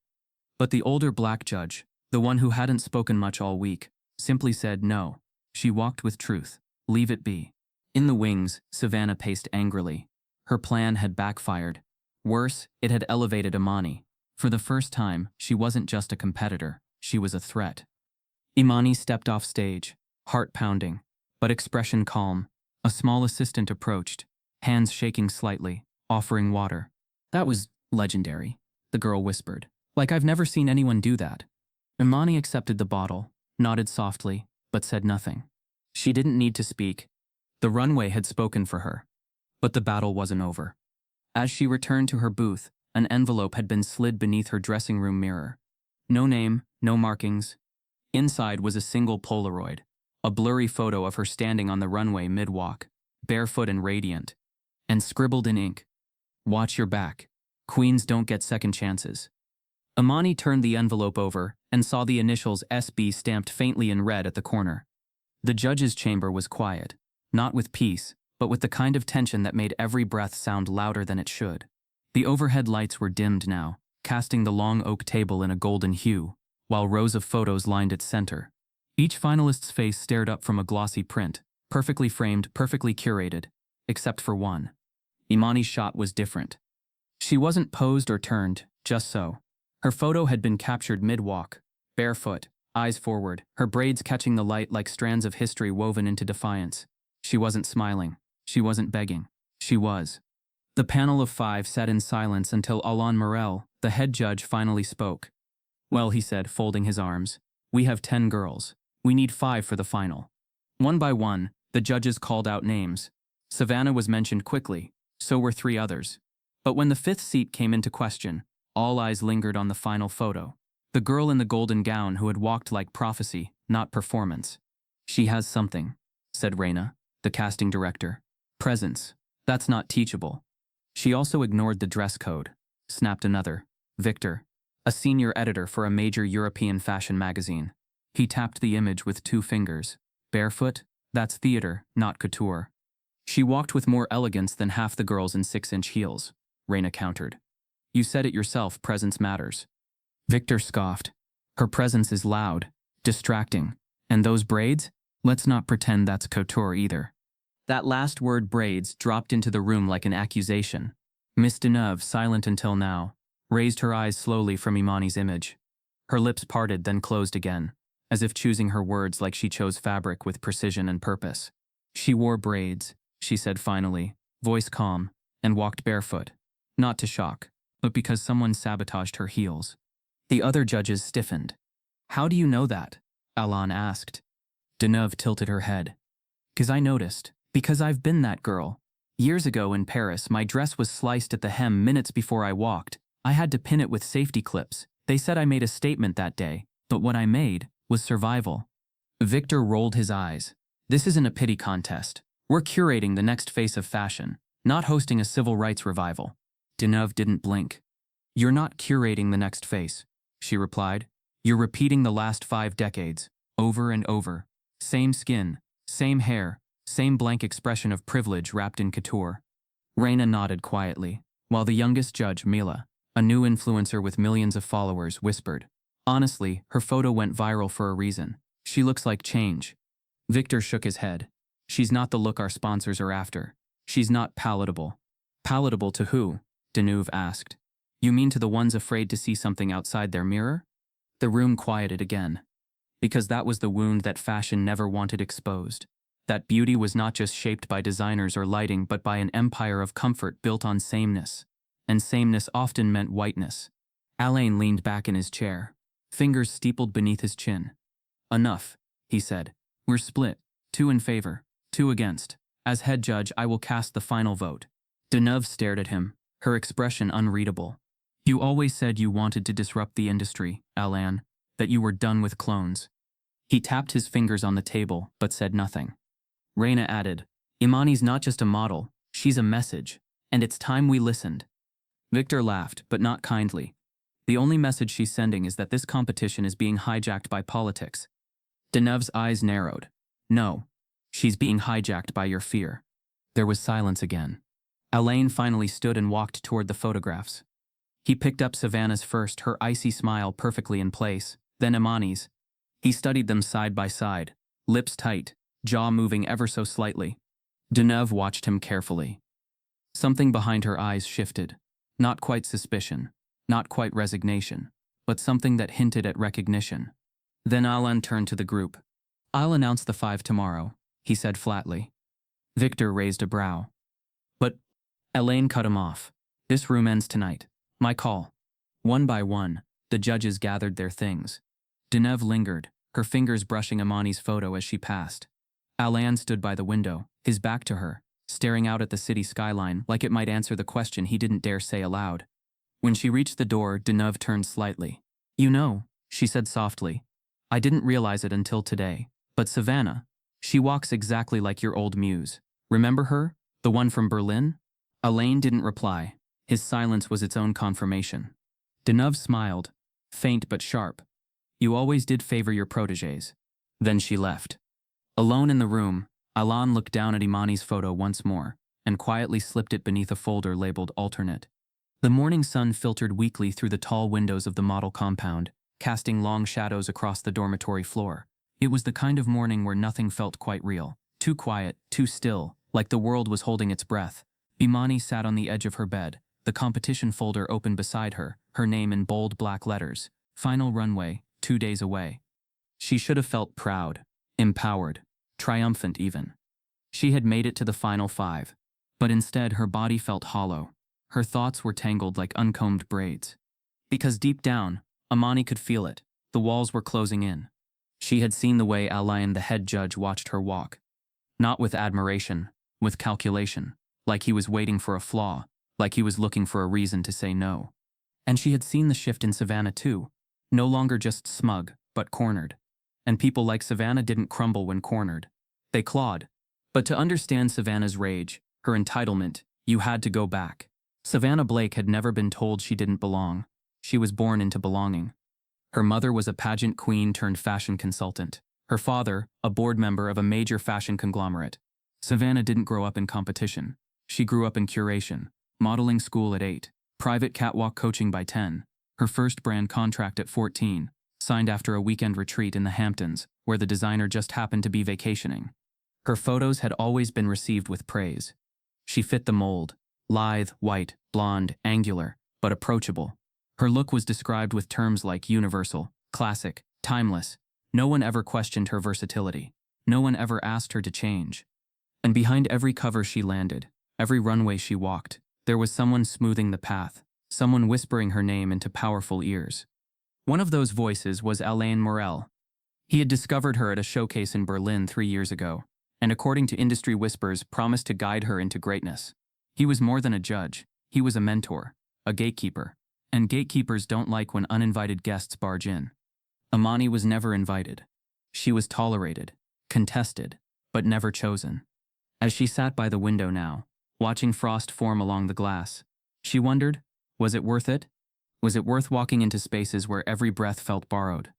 But the older black judge, the one who hadn't spoken much all week, simply said no. She walked with truth. Leave it be. In the wings, Savannah paced angrily. Her plan had backfired. Worse, it had elevated Imani. For the first time, she wasn't just a competitor, she was a threat. Imani stepped off stage, heart pounding, but expression calm. A small assistant approached, hands shaking slightly, offering water. That was legendary, the girl whispered. Like I've never seen anyone do that. Imani accepted the bottle, nodded softly, but said nothing. She didn't need to speak. The runway had spoken for her. But the battle wasn't over. As she returned to her booth, an envelope had been slid beneath her dressing room mirror. No name, no markings. Inside was a single Polaroid, a blurry photo of her standing on the runway mid-walk, barefoot and radiant, and scribbled in ink, "Watch your back. Queens don't get second chances." Imani turned the envelope over and saw the initials SB stamped faintly in red at the corner. The judge's chamber was quiet, not with peace, but with the kind of tension that made every breath sound louder than it should. The overhead lights were dimmed now, casting the long oak table in a golden hue, while rows of photos lined its center. Each finalist's face stared up from a glossy print, perfectly framed, perfectly curated, except for one. Imani's shot was different. She wasn't posed or turned, just so. Her photo had been captured mid-walk, barefoot, eyes forward, her braids catching the light like strands of history woven into defiance. She wasn't smiling. She wasn't begging. She was. The panel of 5 sat in silence until Alain Morel, the head judge, finally spoke. Well, he said, folding his arms, we have 10 girls. We need 5 for the final. One by one, the judges called out names. Savannah was mentioned quickly, so were 3 others. But when the 5th seat came into question, all eyes lingered on the final photo. The girl in the golden gown who had walked like prophecy, not performance. She has something, said Raina, the casting director. Presence. That's not teachable. She also ignored the dress code, snapped another. Victor, a senior editor for a major European fashion magazine. He tapped the image with 2 fingers. Barefoot? That's theater, not couture. She walked with more elegance than half the girls in 6-inch heels, Raina countered. You said it yourself, presence matters. Victor scoffed. Her presence is loud, distracting. And those braids? Let's not pretend that's couture either. That last word, braids, dropped into the room like an accusation. Miss Deneuve, silent until now, raised her eyes slowly from Imani's image. Her lips parted, then closed again, as if choosing her words like she chose fabric with precision and purpose. She wore braids, she said finally, voice calm, and walked barefoot. Not to shock, but because someone sabotaged her heels. The other judges stiffened. How do you know that? Alain asked. Deneuve tilted her head. 'Cause I noticed. Because I've been that girl. Years ago in Paris, my dress was sliced at the hem minutes before I walked. I had to pin it with safety clips. They said I made a statement that day, but what I made was survival. Victor rolled his eyes. This isn't a pity contest. We're curating the next face of fashion, not hosting a civil rights revival. Deneuve didn't blink. You're not curating the next face, she replied. You're repeating the last 5 decades, over and over. Same skin, same hair, same blank expression of privilege wrapped in couture. Reina nodded quietly, while the youngest judge, Mila, a new influencer with millions of followers, whispered, "Honestly, her photo went viral for a reason. She looks like change." Victor shook his head. "She's not the look our sponsors are after. She's not palatable." "Palatable to who?" Deneuve asked. "You mean to the ones afraid to see something outside their mirror?" The room quieted again. Because that was the wound that fashion never wanted exposed. That beauty was not just shaped by designers or lighting, but by an empire of comfort built on sameness. And sameness often meant whiteness. Alain leaned back in his chair, fingers steepled beneath his chin. "Enough," he said. "We're split. 2 in favor, 2 against. As head judge, I will cast the final vote." Deneuve stared at him, her expression unreadable. "You always said you wanted to disrupt the industry, Alain, that you were done with clones." He tapped his fingers on the table, but said nothing. Reina added, "Imani's not just a model, she's a message, and it's time we listened." Victor laughed, but not kindly. "The only message she's sending is that this competition is being hijacked by politics." Deneuve's eyes narrowed. "No, she's being hijacked by your fear." There was silence again. Alain finally stood and walked toward the photographs. He picked up Savannah's first, her icy smile perfectly in place, then Imani's. He studied them side by side, lips tight, jaw moving ever so slightly. Deneuve watched him carefully. Something behind her eyes shifted. Not quite suspicion, not quite resignation, but something that hinted at recognition. Then Alain turned to the group. "I'll announce the 5 tomorrow," he said flatly. Victor raised a brow. "But..." Alain cut him off. "This room ends tonight. My call." One by one, the judges gathered their things. Deneuve lingered, her fingers brushing Imani's photo as she passed. Alain stood by the window, his back to her, staring out at the city skyline like it might answer the question he didn't dare say aloud. When she reached the door, Deneuve turned slightly. "You know," she said softly, "I didn't realize it until today, but Savannah, she walks exactly like your old muse. Remember her? The one from Berlin?" Alain didn't reply. His silence was its own confirmation. Deneuve smiled, faint but sharp. "You always did favor your protégés." Then she left. Alone in the room, Alain looked down at Imani's photo once more, and quietly slipped it beneath a folder labeled alternate. The morning sun filtered weakly through the tall windows of the model compound, casting long shadows across the dormitory floor. It was the kind of morning where nothing felt quite real. Too quiet, too still, like the world was holding its breath. Imani sat on the edge of her bed, the competition folder open beside her, her name in bold black letters. Final runway, 2 days away. She should have felt proud, empowered, triumphant even. She had made it to the final 5. But instead her body felt hollow. Her thoughts were tangled like uncombed braids. Because deep down, Imani could feel it. The walls were closing in. She had seen the way Alain, the head judge, watched her walk. Not with admiration, with calculation, like he was waiting for a flaw, like he was looking for a reason to say no. And she had seen the shift in Savannah too, no longer just smug, but cornered. And people like Savannah didn't crumble when cornered. They clawed. But to understand Savannah's rage, her entitlement, you had to go back. Savannah Blake had never been told she didn't belong. She was born into belonging. Her mother was a pageant queen turned fashion consultant. Her father, a board member of a major fashion conglomerate. Savannah didn't grow up in competition. She grew up in curation, modeling school at 8, private catwalk coaching by 10, her first brand contract at 14, signed after a weekend retreat in the Hamptons, where the designer just happened to be vacationing. Her photos had always been received with praise. She fit the mold, lithe, white, blonde, angular, but approachable. Her look was described with terms like universal, classic, timeless. No one ever questioned her versatility. No one ever asked her to change. And behind every cover she landed, every runway she walked, there was someone smoothing the path, someone whispering her name into powerful ears. One of those voices was Alain Morel. He had discovered her at a showcase in Berlin 3 years ago, and according to industry whispers, promised to guide her into greatness. He was more than a judge. He was a mentor, a gatekeeper. And gatekeepers don't like when uninvited guests barge in. Imani was never invited. She was tolerated, contested, but never chosen. As she sat by the window now, watching frost form along the glass, she wondered, was it worth it? Was it worth walking into spaces where every breath felt borrowed?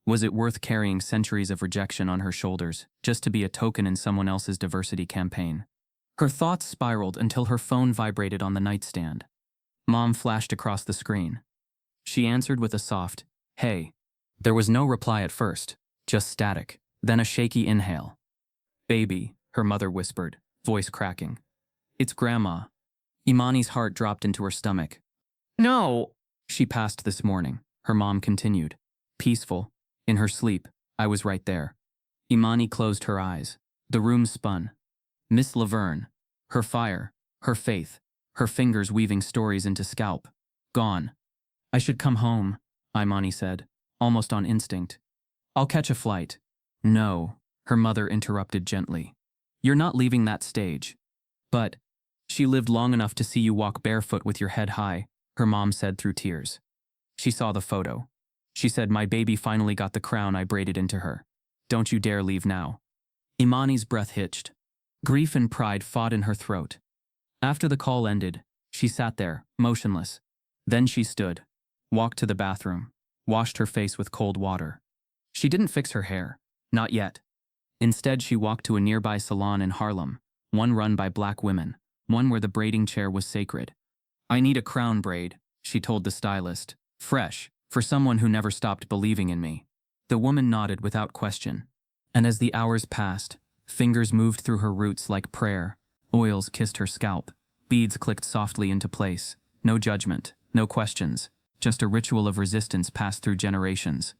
Was it worth carrying centuries of rejection on her shoulders just to be a token in someone else's diversity campaign? Her thoughts spiraled until her phone vibrated on the nightstand. Mom flashed across the screen. She answered with a soft, "Hey." There was no reply at first, just static, then a shaky inhale. "Baby," her mother whispered, voice cracking. "It's Grandma." Imani's heart dropped into her stomach. "No." "She passed this morning," her mom continued. "Peaceful. In her sleep. I was right there." Imani closed her eyes. The room spun. Miss Laverne. Her fire. Her faith. Her fingers weaving stories into scalp. Gone. "I should come home," Imani said, almost on instinct. "I'll catch a flight." "No," her mother interrupted gently. "You're not leaving that stage." "But she lived long enough to see you walk barefoot with your head high," her mom said through tears. She saw the photo. She said, "My baby finally got the crown I braided into her. Don't you dare leave now." Imani's breath hitched. Grief and pride fought in her throat. After the call ended, she sat there, motionless. Then she stood, walked to the bathroom, washed her face with cold water. She didn't fix her hair. Not yet. Instead, she walked to a nearby salon in Harlem, one run by black women, one where the braiding chair was sacred. "I need a crown braid," she told the stylist. "Fresh, for someone who never stopped believing in me." The woman nodded without question. And as the hours passed, fingers moved through her roots like prayer. Oils kissed her scalp. Beads clicked softly into place. No judgment, no questions. Just a ritual of resistance passed through generations.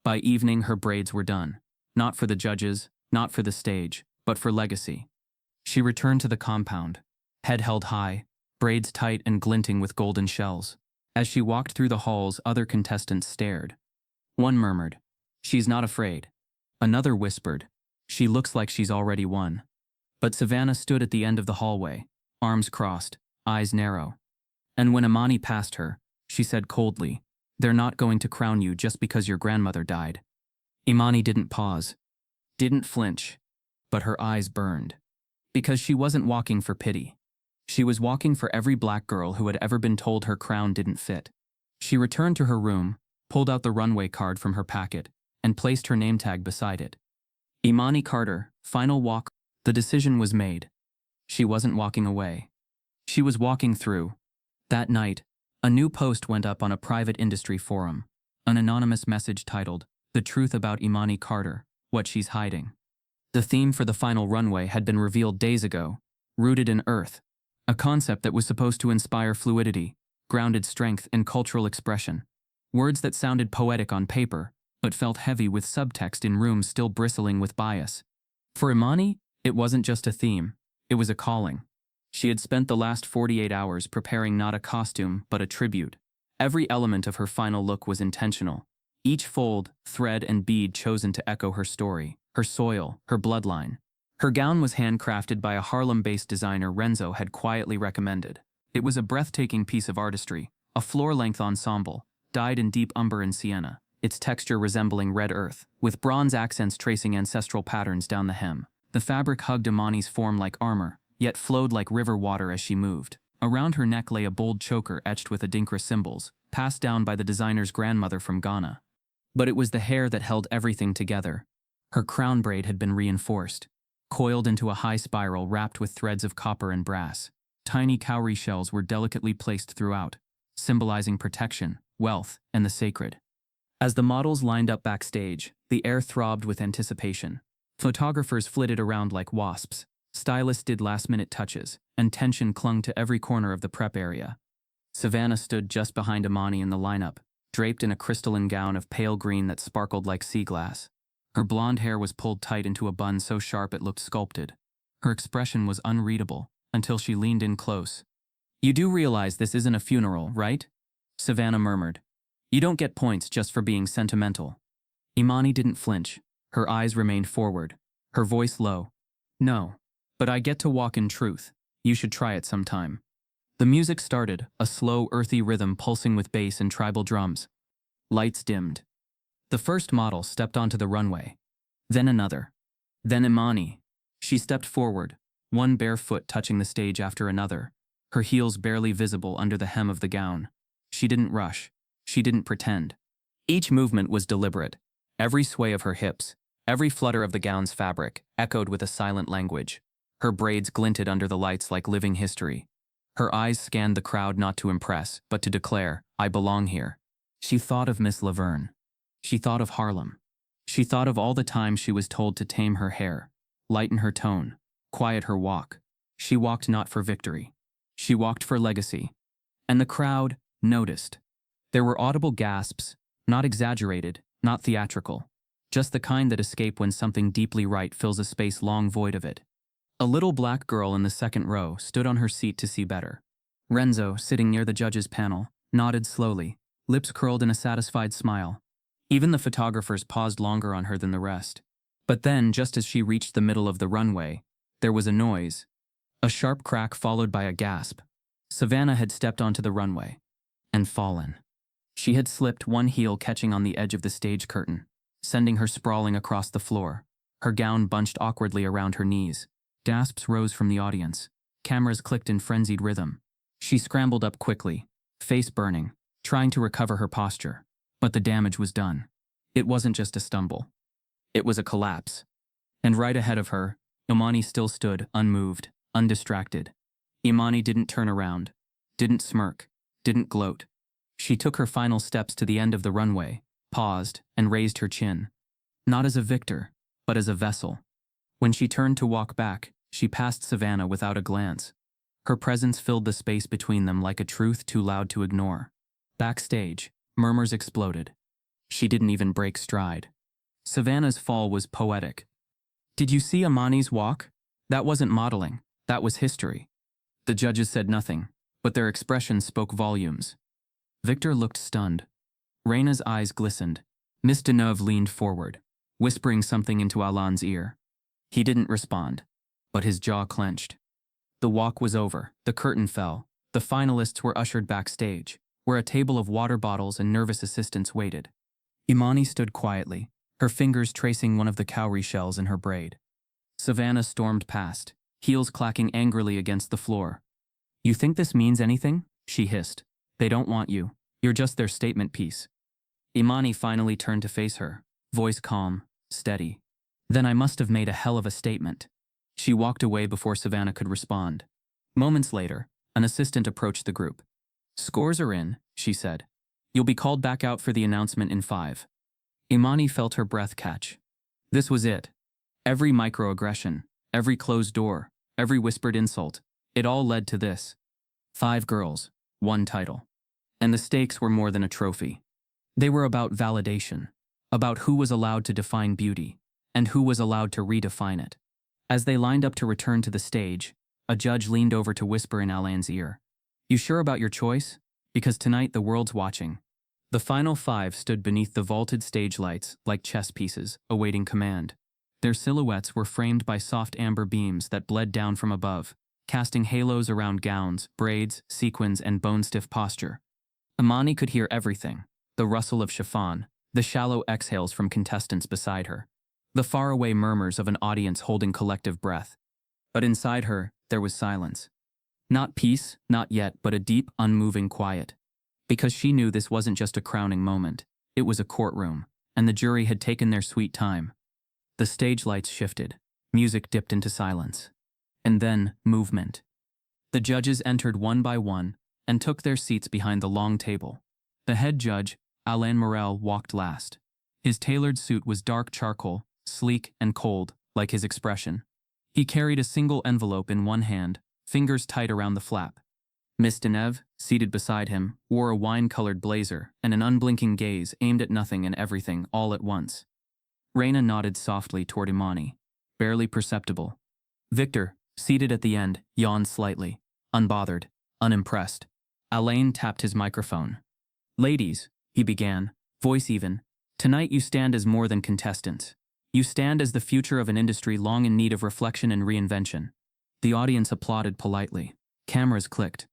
By evening, her braids were done. Not for the judges, not for the stage, but for legacy. She returned to the compound, head held high, braids tight and glinting with golden shells. As she walked through the halls, other contestants stared. One murmured, "She's not afraid." Another whispered, "She looks like she's already won." But Savannah stood at the end of the hallway, arms crossed, eyes narrow. And when Imani passed her, she said coldly, "They're not going to crown you just because your grandmother died." Imani didn't pause, didn't flinch, but her eyes burned. Because she wasn't walking for pity. She was walking for every black girl who had ever been told her crown didn't fit. She returned to her room, pulled out the runway card from her packet, and placed her name tag beside it. Imani Carter, final walk. The decision was made. She wasn't walking away. She was walking through. That night, a new post went up on a private industry forum. An anonymous message titled, "The Truth About Imani Carter, What She's Hiding." The theme for the final runway had been revealed days ago, rooted in earth, a concept that was supposed to inspire fluidity, grounded strength, and cultural expression. Words that sounded poetic on paper, but felt heavy with subtext in rooms still bristling with bias. For Imani, it wasn't just a theme, it was a calling. She had spent the last 48 hours preparing not a costume, but a tribute. Every element of her final look was intentional. Each fold, thread, and bead chosen to echo her story, her soil, her bloodline. Her gown was handcrafted by a Harlem-based designer Renzo had quietly recommended. It was a breathtaking piece of artistry, a floor-length ensemble, dyed in deep umber and sienna, its texture resembling red earth, with bronze accents tracing ancestral patterns down the hem. The fabric hugged Imani's form like armor, yet flowed like river water as she moved. Around her neck lay a bold choker etched with Adinkra symbols, passed down by the designer's grandmother from Ghana. But it was the hair that held everything together. Her crown braid had been reinforced, coiled into a high spiral wrapped with threads of copper and brass. Tiny cowrie shells were delicately placed throughout, symbolizing protection, wealth, and the sacred. As the models lined up backstage, the air throbbed with anticipation. Photographers flitted around like wasps. Stylists did last-minute touches, and tension clung to every corner of the prep area. Savannah stood just behind Imani in the lineup, draped in a crystalline gown of pale green that sparkled like sea glass. Her blonde hair was pulled tight into a bun so sharp it looked sculpted. Her expression was unreadable, until she leaned in close. "You do realize this isn't a funeral, right?" Savannah murmured. "You don't get points just for being sentimental." Imani didn't flinch. Her eyes remained forward, her voice low. "No. But I get to walk in truth. You should try it sometime." The music started, a slow, earthy rhythm pulsing with bass and tribal drums. Lights dimmed. The first model stepped onto the runway. Then another. Then Imani. She stepped forward, one bare foot touching the stage after another, her heels barely visible under the hem of the gown. She didn't rush. She didn't pretend. Each movement was deliberate. Every sway of her hips, every flutter of the gown's fabric, echoed with a silent language. Her braids glinted under the lights like living history. Her eyes scanned the crowd not to impress, but to declare, "I belong here." She thought of Miss Laverne. She thought of Harlem. She thought of all the times she was told to tame her hair, lighten her tone, quiet her walk. She walked not for victory. She walked for legacy. And the crowd noticed. There were audible gasps, not exaggerated, not theatrical, just the kind that escape when something deeply right fills a space long void of it. A little black girl in the second row stood on her seat to see better. Renzo, sitting near the judges' panel, nodded slowly, lips curled in a satisfied smile. Even the photographers paused longer on her than the rest. But then, just as she reached the middle of the runway, there was a noise. A sharp crack followed by a gasp. Savannah had stepped onto the runway and fallen. She had slipped, one heel catching on the edge of the stage curtain, sending her sprawling across the floor, her gown bunched awkwardly around her knees. Gasps rose from the audience. Cameras clicked in frenzied rhythm. She scrambled up quickly, face burning, trying to recover her posture. But the damage was done. It wasn't just a stumble. It was a collapse. And right ahead of her, Imani still stood, unmoved, undistracted. Imani didn't turn around, didn't smirk, didn't gloat. She took her final steps to the end of the runway, paused, and raised her chin. Not as a victor, but as a vessel. When she turned to walk back, she passed Savannah without a glance. Her presence filled the space between them like a truth too loud to ignore. Backstage, murmurs exploded. She didn't even break stride. Savannah's fall was poetic. "Did you see Imani's walk? That wasn't modeling, that was history." The judges said nothing, but their expressions spoke volumes. Victor looked stunned. Raina's eyes glistened. Miss Deneuve leaned forward, whispering something into Alain's ear. He didn't respond, but his jaw clenched. The walk was over, the curtain fell, the finalists were ushered backstage, where a table of water bottles and nervous assistants waited. Imani stood quietly, her fingers tracing one of the cowrie shells in her braid. Savannah stormed past, heels clacking angrily against the floor. "You think this means anything?" she hissed. "They don't want you. You're just their statement piece." Imani finally turned to face her, voice calm, steady. "Then I must have made a hell of a statement." She walked away before Savannah could respond. Moments later, an assistant approached the group. "Scores are in," she said. "You'll be called back out for the announcement in 5. Imani felt her breath catch. This was it. Every microaggression, every closed door, every whispered insult, it all led to this. 5 girls, 1 title. And the stakes were more than a trophy. They were about validation, about who was allowed to define beauty, and who was allowed to redefine it. As they lined up to return to the stage, a judge leaned over to whisper in Alain's ear. "You sure about your choice? Because tonight the world's watching." The final 5 stood beneath the vaulted stage lights like chess pieces, awaiting command. Their silhouettes were framed by soft amber beams that bled down from above, casting halos around gowns, braids, sequins, and bone-stiff posture. Imani could hear everything: the rustle of chiffon, the shallow exhales from contestants beside her, the faraway murmurs of an audience holding collective breath. But inside her, there was silence. Not peace, not yet, but a deep, unmoving quiet. Because she knew this wasn't just a crowning moment, it was a courtroom, and the jury had taken their sweet time. The stage lights shifted, music dipped into silence. And then, movement. The judges entered one by one and took their seats behind the long table. The head judge, Alain Morel, walked last. His tailored suit was dark charcoal, sleek and cold, like his expression. He carried a single envelope in one hand, fingers tight around the flap. Miss Deneuve, seated beside him, wore a wine-colored blazer and an unblinking gaze aimed at nothing and everything all at once. Raina nodded softly toward Imani, barely perceptible. Victor, seated at the end, yawned slightly, unbothered, unimpressed. Alain tapped his microphone. "Ladies," he began, voice even, "tonight you stand as more than contestants. You stand as the future of an industry long in need of reflection and reinvention." The audience applauded politely. Cameras clicked.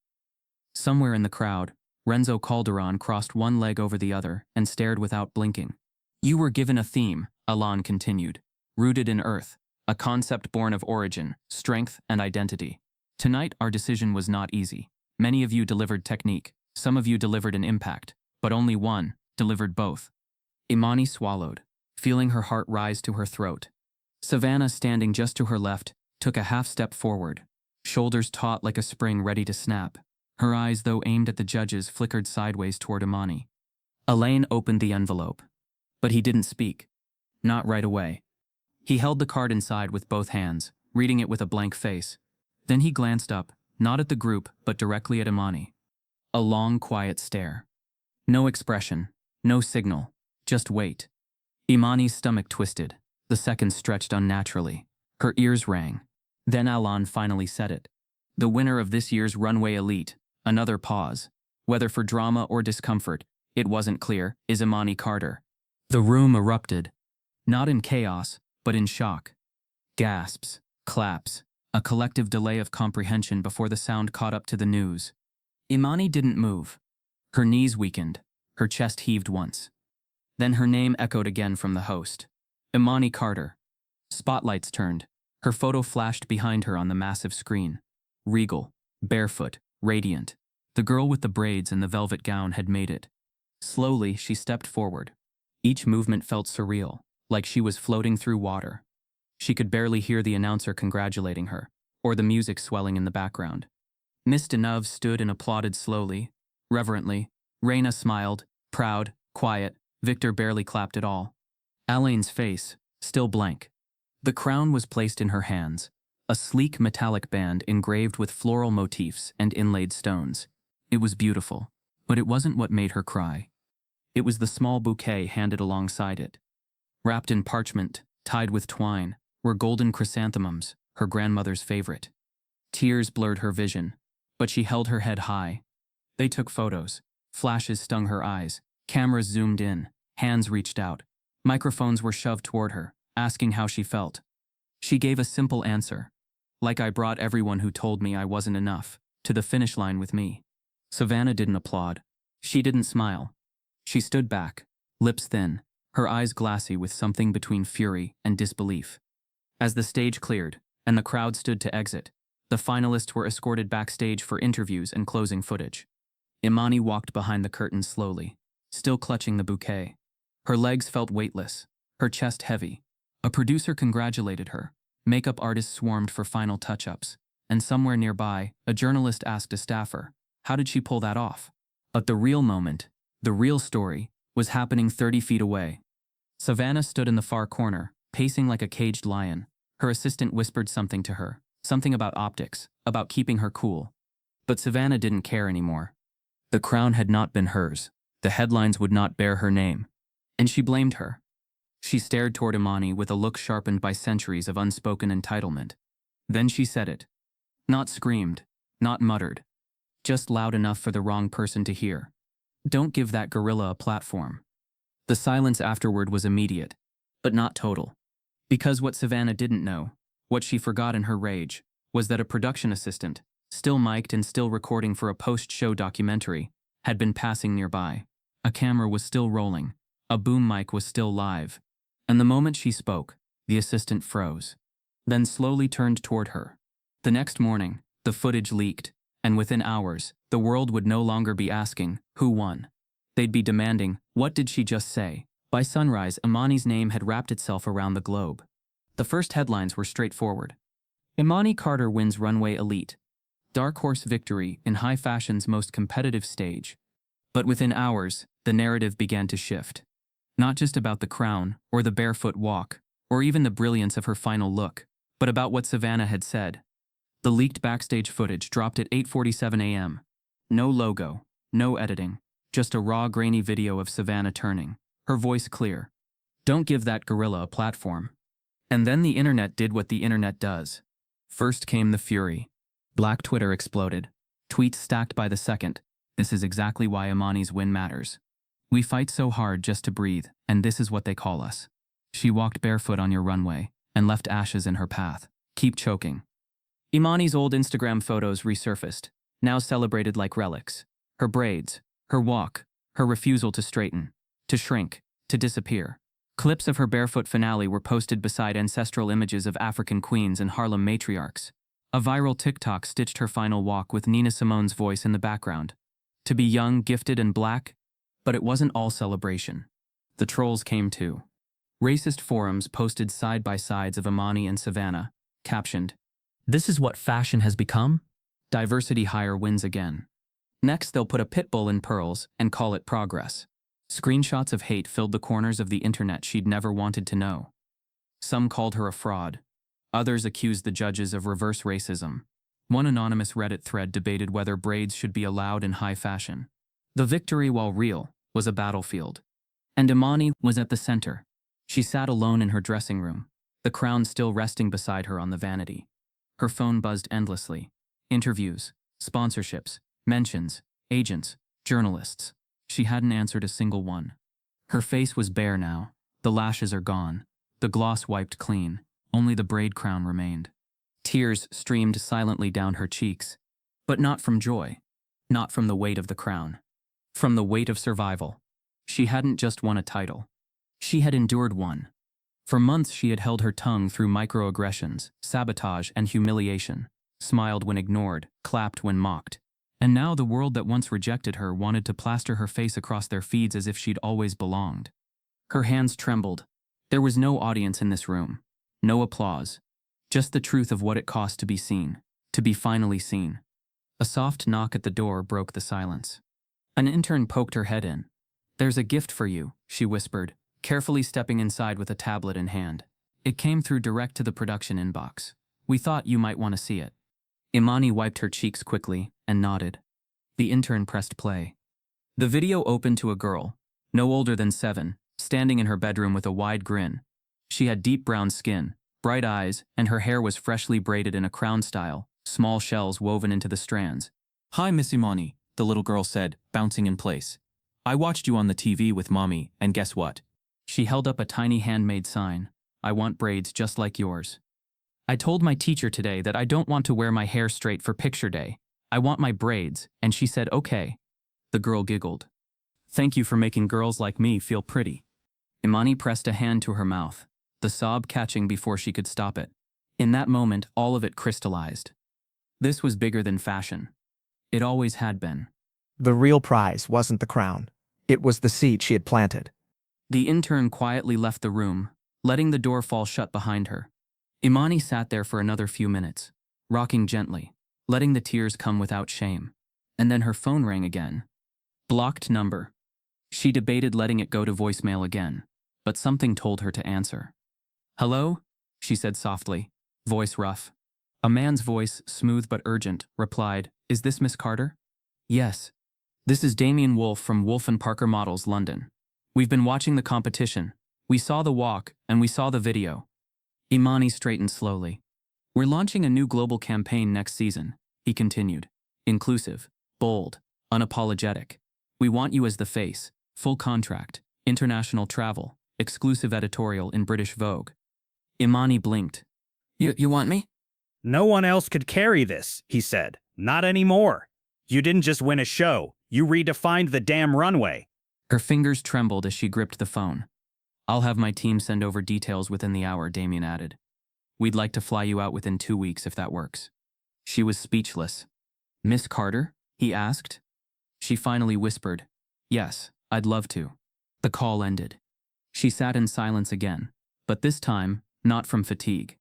Somewhere in the crowd, Renzo Calderon crossed one leg over the other and stared without blinking. "You were given a theme," Alain continued, "rooted in earth, a concept born of origin, strength, and identity. Tonight our decision was not easy. Many of you delivered technique, some of you delivered an impact, but only one delivered both." Imani swallowed, feeling her heart rise to her throat. Savannah, standing just to her left, took a half step forward, shoulders taut like a spring ready to snap. Her eyes, though aimed at the judges, flickered sideways toward Imani. Elaine opened the envelope. But he didn't speak. Not right away. He held the card inside with both hands, reading it with a blank face. Then he glanced up, not at the group, but directly at Imani. A long, quiet stare. No expression, no signal, just wait. Imani's stomach twisted. The seconds stretched unnaturally. Her ears rang. Then Alan finally said it. The winner of this year's Runway Elite, another pause. Whether for drama or discomfort, it wasn't clear, is Imani Carter. The room erupted. Not in chaos, but in shock. Gasps, claps, a collective delay of comprehension before the sound caught up to the news. Imani didn't move. Her knees weakened. Her chest heaved once. Then her name echoed again from the host. Imani Carter. Spotlights turned. Her photo flashed behind her on the massive screen. Regal, barefoot, radiant. The girl with the braids and the velvet gown had made it. Slowly, she stepped forward. Each movement felt surreal, like she was floating through water. She could barely hear the announcer congratulating her, or the music swelling in the background. Miss Deneuve stood and applauded slowly, reverently. Reina smiled, proud, quiet. Victor barely clapped at all. Elaine's face, still blank. The crown was placed in her hands, a sleek metallic band engraved with floral motifs and inlaid stones. It was beautiful, but it wasn't what made her cry. It was the small bouquet handed alongside it. Wrapped in parchment, tied with twine, were golden chrysanthemums, her grandmother's favorite. Tears blurred her vision, but she held her head high. They took photos. Flashes stung her eyes. Cameras zoomed in. Hands reached out. Microphones were shoved toward her, asking how she felt. She gave a simple answer. Like I brought everyone who told me I wasn't enough to the finish line with me. Savannah didn't applaud. She didn't smile. She stood back, lips thin, her eyes glassy with something between fury and disbelief. As the stage cleared, and the crowd stood to exit, the finalists were escorted backstage for interviews and closing footage. Imani walked behind the curtain slowly, still clutching the bouquet. Her legs felt weightless, her chest heavy. A producer congratulated her. Makeup artists swarmed for final touch-ups. And somewhere nearby, a journalist asked a staffer, how did she pull that off? But the real moment, the real story, was happening 30 feet away. Savannah stood in the far corner, pacing like a caged lion. Her assistant whispered something to her, something about optics, about keeping her cool. But Savannah didn't care anymore. The crown had not been hers. The headlines would not bear her name. And she blamed her. She stared toward Imani with a look sharpened by centuries of unspoken entitlement. Then she said it. Not screamed, not muttered. Just loud enough for the wrong person to hear. Don't give that gorilla a platform. The silence afterward was immediate, but not total. Because what Savannah didn't know, what she forgot in her rage, was that a production assistant, still mic'd and still recording for a post-show documentary, had been passing nearby. A camera was still rolling. A boom mic was still live. And the moment she spoke, the assistant froze. Then slowly turned toward her. The next morning, the footage leaked, and within hours, the world would no longer be asking, who won? They'd be demanding, what did she just say? By sunrise, Imani's name had wrapped itself around the globe. The first headlines were straightforward. Imani Carter wins Runway Elite. Dark horse victory in high fashion's most competitive stage. But within hours, the narrative began to shift. Not just about the crown, or the barefoot walk, or even the brilliance of her final look, but about what Savannah had said. The leaked backstage footage dropped at 8:47 a.m. No logo, no editing, just a raw, grainy video of Savannah turning, her voice clear. Don't give that gorilla a platform. And then the internet did what the internet does. First came the fury. Black Twitter exploded. Tweets stacked by the second. This is exactly why Imani's win matters. We fight so hard just to breathe, and this is what they call us. She walked barefoot on your runway, and left ashes in her path. Keep choking. Imani's old Instagram photos resurfaced, now celebrated like relics. Her braids, her walk, her refusal to straighten, to shrink, to disappear. Clips of her barefoot finale were posted beside ancestral images of African queens and Harlem matriarchs. A viral TikTok stitched her final walk with Nina Simone's voice in the background. To be young, gifted, and black? But it wasn't all celebration. The trolls came too. Racist forums posted side-by-sides of Imani and Savannah, captioned, This is what fashion has become? Diversity hire wins again. Next, they'll put a pit bull in pearls and call it progress. Screenshots of hate filled the corners of the internet she'd never wanted to know. Some called her a fraud. Others accused the judges of reverse racism. One anonymous Reddit thread debated whether braids should be allowed in high fashion. The victory, while real, was a battlefield. And Imani was at the center. She sat alone in her dressing room, the crown still resting beside her on the vanity. Her phone buzzed endlessly. Interviews, sponsorships, mentions, agents, journalists. She hadn't answered a single one. Her face was bare now. The lashes are gone. The gloss wiped clean. Only the braid crown remained. Tears streamed silently down her cheeks. But not from joy. Not from the weight of the crown. From the weight of survival. She hadn't just won a title. She had endured one. For months she had held her tongue through microaggressions, sabotage, and humiliation. Smiled when ignored, clapped when mocked. And now the world that once rejected her wanted to plaster her face across their feeds as if she'd always belonged. Her hands trembled. There was no audience in this room. No applause. Just the truth of what it cost to be seen. To be finally seen. A soft knock at the door broke the silence. An intern poked her head in. "There's a gift for you," she whispered, carefully stepping inside with a tablet in hand. It came through direct to the production inbox. "We thought you might want to see it." Imani wiped her cheeks quickly and nodded. The intern pressed play. The video opened to a girl, no older than 7, standing in her bedroom with a wide grin. She had deep brown skin, bright eyes, and her hair was freshly braided in a crown style, small shells woven into the strands. "Hi, Miss Imani," the little girl said, bouncing in place. "I watched you on the TV with Mommy, and guess what?" She held up a tiny handmade sign. "I want braids just like yours. I told my teacher today that I don't want to wear my hair straight for picture day. I want my braids," and she said okay. The girl giggled. "Thank you for making girls like me feel pretty." Imani pressed a hand to her mouth, the sob catching before she could stop it. In that moment, all of it crystallized. This was bigger than fashion. It always had been. The real prize wasn't the crown. It was the seed she had planted. The intern quietly left the room, letting the door fall shut behind her. Imani sat there for another few minutes, rocking gently, letting the tears come without shame. And then her phone rang again. Blocked number. She debated letting it go to voicemail again, but something told her to answer. "Hello?" she said softly, voice rough. A man's voice, smooth but urgent, replied, "Is this Miss Carter?" "Yes. This is Damien Wolfe from Wolfe & Parker Models, London. We've been watching the competition. We saw the walk, and we saw the video." Imani straightened slowly. "We're launching a new global campaign next season," he continued. "Inclusive, bold, unapologetic. We want you as the face, full contract, international travel, exclusive editorial in British Vogue." Imani blinked. You want me?" "No one else could carry this," he said. "Not anymore. You didn't just win a show. You redefined the damn runway." Her fingers trembled as she gripped the phone. "I'll have my team send over details within the hour," Damien added. "We'd like to fly you out within 2 weeks if that works." She was speechless. "Miss Carter?" he asked. She finally whispered, "Yes, I'd love to." The call ended. She sat in silence again, but this time, not from fatigue.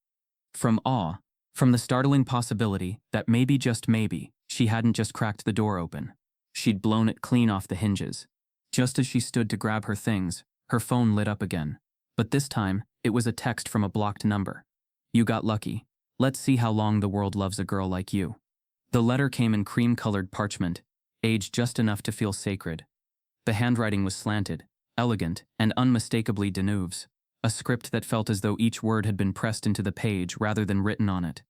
From awe, from the startling possibility that maybe, just maybe, she hadn't just cracked the door open. She'd blown it clean off the hinges. Just as she stood to grab her things, her phone lit up again. But this time, it was a text from a blocked number. "You got lucky. Let's see how long the world loves a girl like you." The letter came in cream-colored parchment, aged just enough to feel sacred. The handwriting was slanted, elegant, and unmistakably Deneuve's, a script that felt as though each word had been pressed into the page rather than written on it.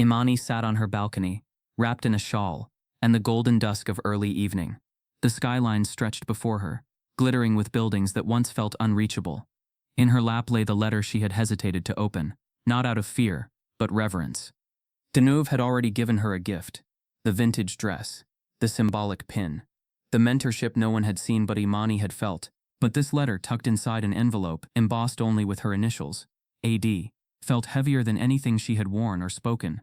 Imani sat on her balcony, wrapped in a shawl, and the golden dusk of early evening. The skyline stretched before her, glittering with buildings that once felt unreachable. In her lap lay the letter she had hesitated to open, not out of fear, but reverence. Deneuve had already given her a gift: the vintage dress, the symbolic pin, the mentorship no one had seen but Imani had felt. But this letter, tucked inside an envelope embossed only with her initials, AD, felt heavier than anything she had worn or spoken.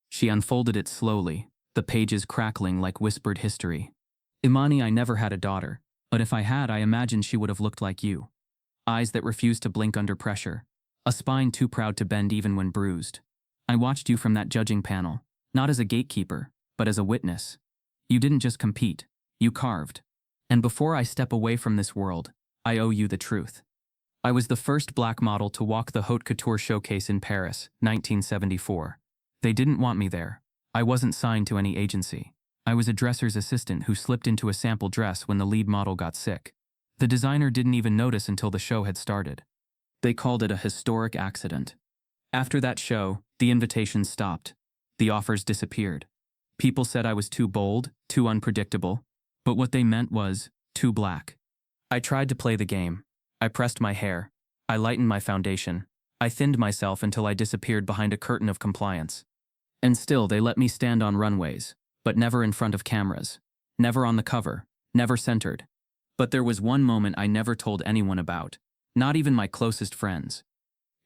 She unfolded it slowly, the pages crackling like whispered history. "Imani, I never had a daughter, but if I had, I imagined she would have looked like you. Eyes that refused to blink under pressure, a spine too proud to bend even when bruised, I watched you from that judging panel, not as a gatekeeper, but as a witness. You didn't just compete, you carved. And before I step away from this world, I owe you the truth. I was the first black model to walk the Haute Couture showcase in Paris, 1974. They didn't want me there. I wasn't signed to any agency. I was a dresser's assistant who slipped into a sample dress when the lead model got sick. The designer didn't even notice until the show had started. They called it a historic accident. After that show, the invitations stopped. The offers disappeared. People said I was too bold, too unpredictable, but what they meant was, too black. I tried to play the game. I pressed my hair. I lightened my foundation. I thinned myself until I disappeared behind a curtain of compliance. And still, they let me stand on runways, but never in front of cameras. Never on the cover. Never centered. But there was one moment I never told anyone about. Not even my closest friends.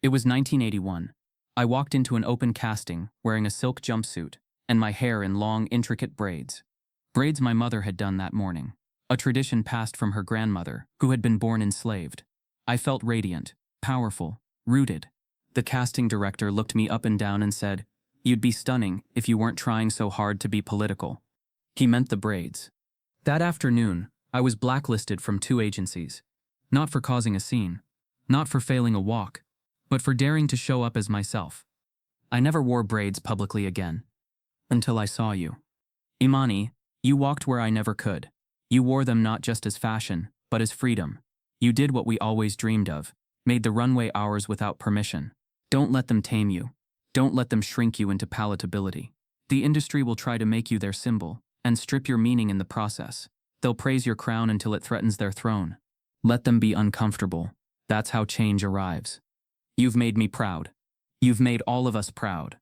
It was 1981. I walked into an open casting, wearing a silk jumpsuit, and my hair in long, intricate braids. Braids my mother had done that morning. A tradition passed from her grandmother, who had been born enslaved. I felt radiant, powerful, rooted. The casting director looked me up and down and said, "You'd be stunning if you weren't trying so hard to be political." He meant the braids. That afternoon, I was blacklisted from 2 agencies. Not for causing a scene, not for failing a walk, but for daring to show up as myself. I never wore braids publicly again. Until I saw you. Imani, you walked where I never could. You wore them not just as fashion, but as freedom. You did what we always dreamed of, made the runway ours without permission. Don't let them tame you. Don't let them shrink you into palatability. The industry will try to make you their symbol, and strip your meaning in the process. They'll praise your crown until it threatens their throne. Let them be uncomfortable. That's how change arrives. You've made me proud. You've made all of us proud.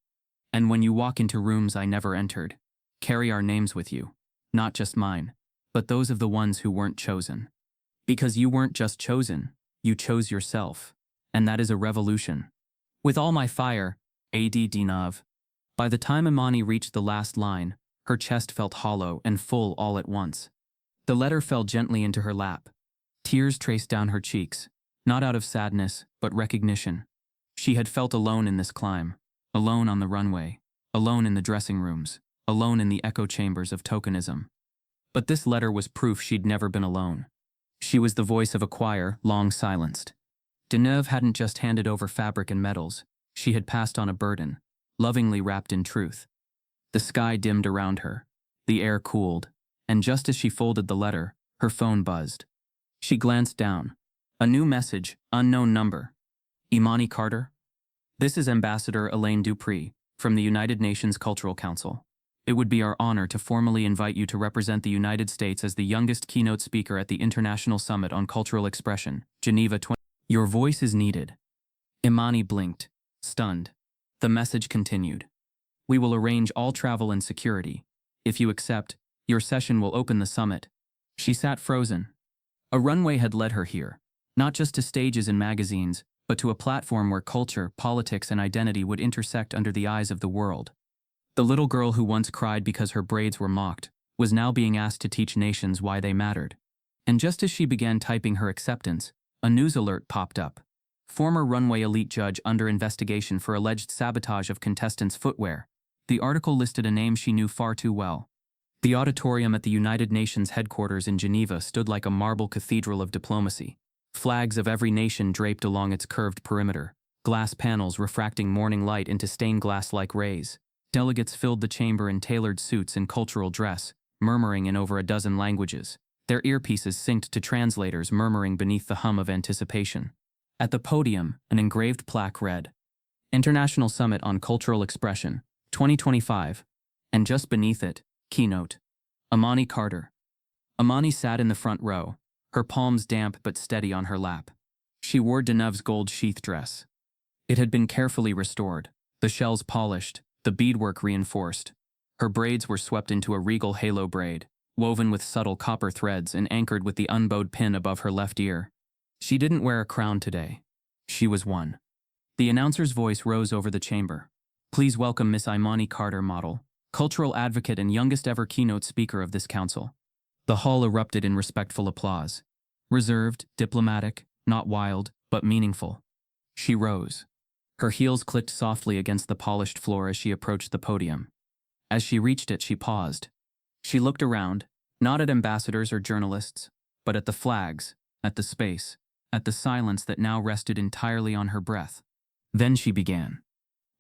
And when you walk into rooms I never entered, carry our names with you. Not just mine, but those of the ones who weren't chosen. Because you weren't just chosen, you chose yourself. And that is a revolution. With all my fire, AD Dinav. By the time Imani reached the last line, her chest felt hollow and full all at once. The letter fell gently into her lap. Tears traced down her cheeks, not out of sadness, but recognition. She had felt alone in this climb, alone on the runway, alone in the dressing rooms, alone in the echo chambers of tokenism. But this letter was proof she'd never been alone. She was the voice of a choir long silenced. Deneuve hadn't just handed over fabric and metals, she had passed on a burden, lovingly wrapped in truth. The sky dimmed around her, the air cooled, and just as she folded the letter, her phone buzzed. She glanced down. A new message, unknown number. Imani Carter? This is Ambassador Elaine Dupree, from the United Nations Cultural Council. It would be our honor to formally invite you to represent the United States as the youngest keynote speaker at the International Summit on Cultural Expression, Geneva 20. Your voice is needed. Imani blinked, stunned. The message continued. We will arrange all travel and security. If you accept, your session will open the summit. She sat frozen. A runway had led her here, not just to stages and magazines, but to a platform where culture, politics, and identity would intersect under the eyes of the world. The little girl who once cried because her braids were mocked was now being asked to teach nations why they mattered. And just as she began typing her acceptance, a news alert popped up. Former runway elite judge under investigation for alleged sabotage of contestants' footwear. The article listed a name she knew far too well. The auditorium at the United Nations headquarters in Geneva stood like a marble cathedral of diplomacy. Flags of every nation draped along its curved perimeter, glass panels refracting morning light into stained glass-like rays. Delegates filled the chamber in tailored suits and cultural dress, murmuring in over a dozen languages, their earpieces synced to translators murmuring beneath the hum of anticipation. At the podium, an engraved plaque read, International Summit on Cultural Expression, 2025, and just beneath it, keynote, Imani Carter. Imani sat in the front row, her palms damp but steady on her lap. She wore Deneuve's gold sheath dress. It had been carefully restored, the shells polished, the beadwork reinforced. Her braids were swept into a regal halo braid, woven with subtle copper threads and anchored with the unbowed pin above her left ear. She didn't wear a crown today. She was one. The announcer's voice rose over the chamber. Please welcome Miss Imani Carter, model, cultural advocate and youngest ever keynote speaker of this council. The hall erupted in respectful applause. Reserved, diplomatic, not wild, but meaningful. She rose. Her heels clicked softly against the polished floor as she approached the podium. As she reached it, she paused. She looked around, not at ambassadors or journalists, but at the flags, at the space, at the silence that now rested entirely on her breath. Then she began.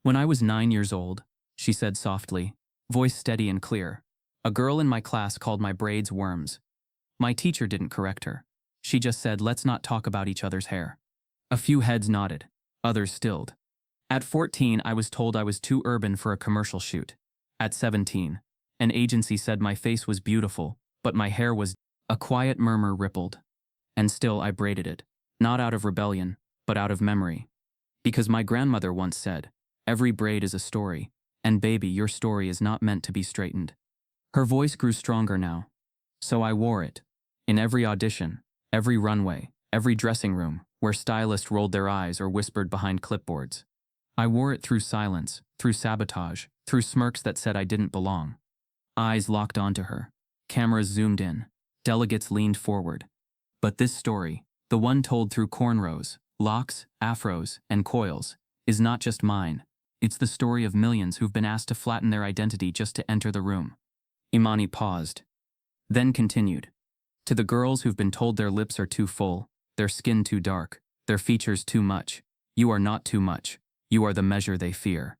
"When I was 9 years old," she said softly, voice steady and clear, "a girl in my class called my braids worms. My teacher didn't correct her. She just said, 'Let's not talk about each other's hair.'" A few heads nodded, others stilled. At 14, I was told I was too urban for a commercial shoot. At 17, an agency said my face was beautiful, but my hair was... A quiet murmur rippled. And still I braided it, not out of rebellion, but out of memory. Because my grandmother once said, "Every braid is a story, and baby, your story is not meant to be straightened." Her voice grew stronger now. So I wore it. In every audition, every runway, every dressing room, where stylists rolled their eyes or whispered behind clipboards. I wore it through silence, through sabotage, through smirks that said I didn't belong. Eyes locked onto her. Cameras zoomed in. Delegates leaned forward. But this story, the one told through cornrows, locks, afros, and coils, is not just mine. It's the story of millions who've been asked to flatten their identity just to enter the room. Imani paused, then continued. To the girls who've been told their lips are too full, their skin too dark, their features too much, you are not too much. You are the measure they fear.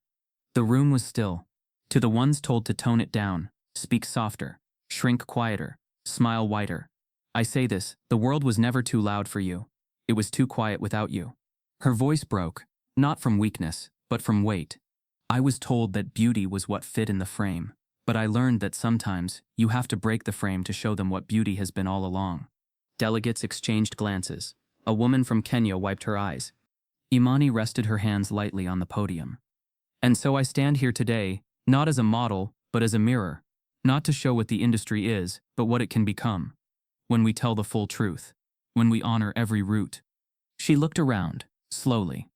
The room was still. To the ones told to tone it down, speak softer, shrink quieter, smile wider. I say this, the world was never too loud for you. It was too quiet without you. Her voice broke, not from weakness, but from weight. I was told that beauty was what fit in the frame, but I learned that sometimes you have to break the frame to show them what beauty has been all along. Delegates exchanged glances. A woman from Kenya wiped her eyes. Imani rested her hands lightly on the podium. And so I stand here today, not as a model, but as a mirror, not to show what the industry is, but what it can become. When we tell the full truth, when we honor every root. She looked around, slowly.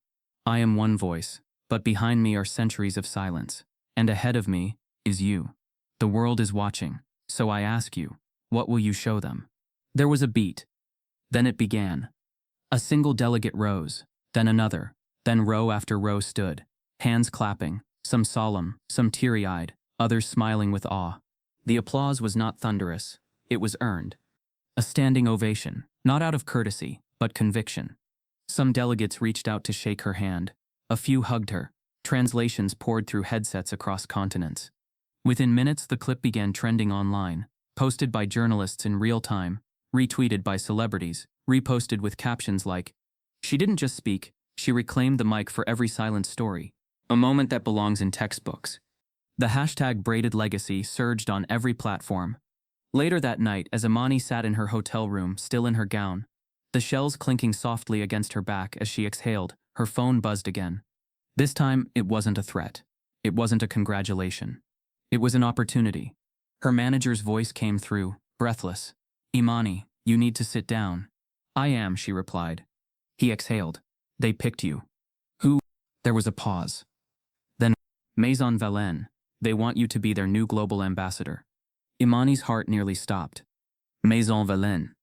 I am one voice, but behind me are centuries of silence, and ahead of me is you. The world is watching, so I ask you, what will you show them? There was a beat. Then it began. A single delegate rose, then another, then row after row stood, hands clapping, some solemn, some teary-eyed, others smiling with awe. The applause was not thunderous, it was earned. A standing ovation, not out of courtesy, but conviction. Some delegates reached out to shake her hand, a few hugged her, translations poured through headsets across continents. Within minutes the clip began trending online, posted by journalists in real time, retweeted by celebrities, reposted with captions like, "She didn't just speak, she reclaimed the mic for every silent story, a moment that belongs in textbooks." The hashtag braided legacy surged on every platform. Later that night, as Imani sat in her hotel room, still in her gown, the shells clinking softly against her back as she exhaled, her phone buzzed again. This time, it wasn't a threat. It wasn't a congratulation. It was an opportunity. Her manager's voice came through, breathless. "Imani, you need to sit down." "I am," she replied. He exhaled. "They picked you." "Who?" There was a pause. Then, "Maison Valene. They want you to be their new global ambassador." Imani's heart nearly stopped. Maison Valene.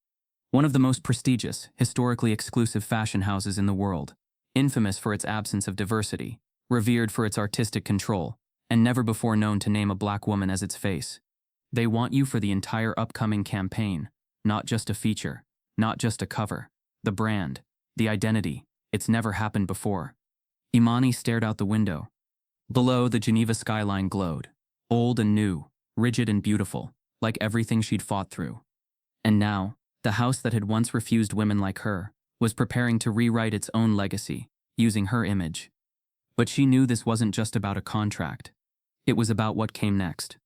One of the most prestigious, historically exclusive fashion houses in the world, infamous for its absence of diversity, revered for its artistic control, and never before known to name a black woman as its face. They want you for the entire upcoming campaign, not just a feature, not just a cover. The brand, the identity, it's never happened before. Imani stared out the window. Below, the Geneva skyline glowed, old and new, rigid and beautiful, like everything she'd fought through. And now, the house that had once refused women like her was preparing to rewrite its own legacy, using her image. But she knew this wasn't just about a contract. It was about what came next.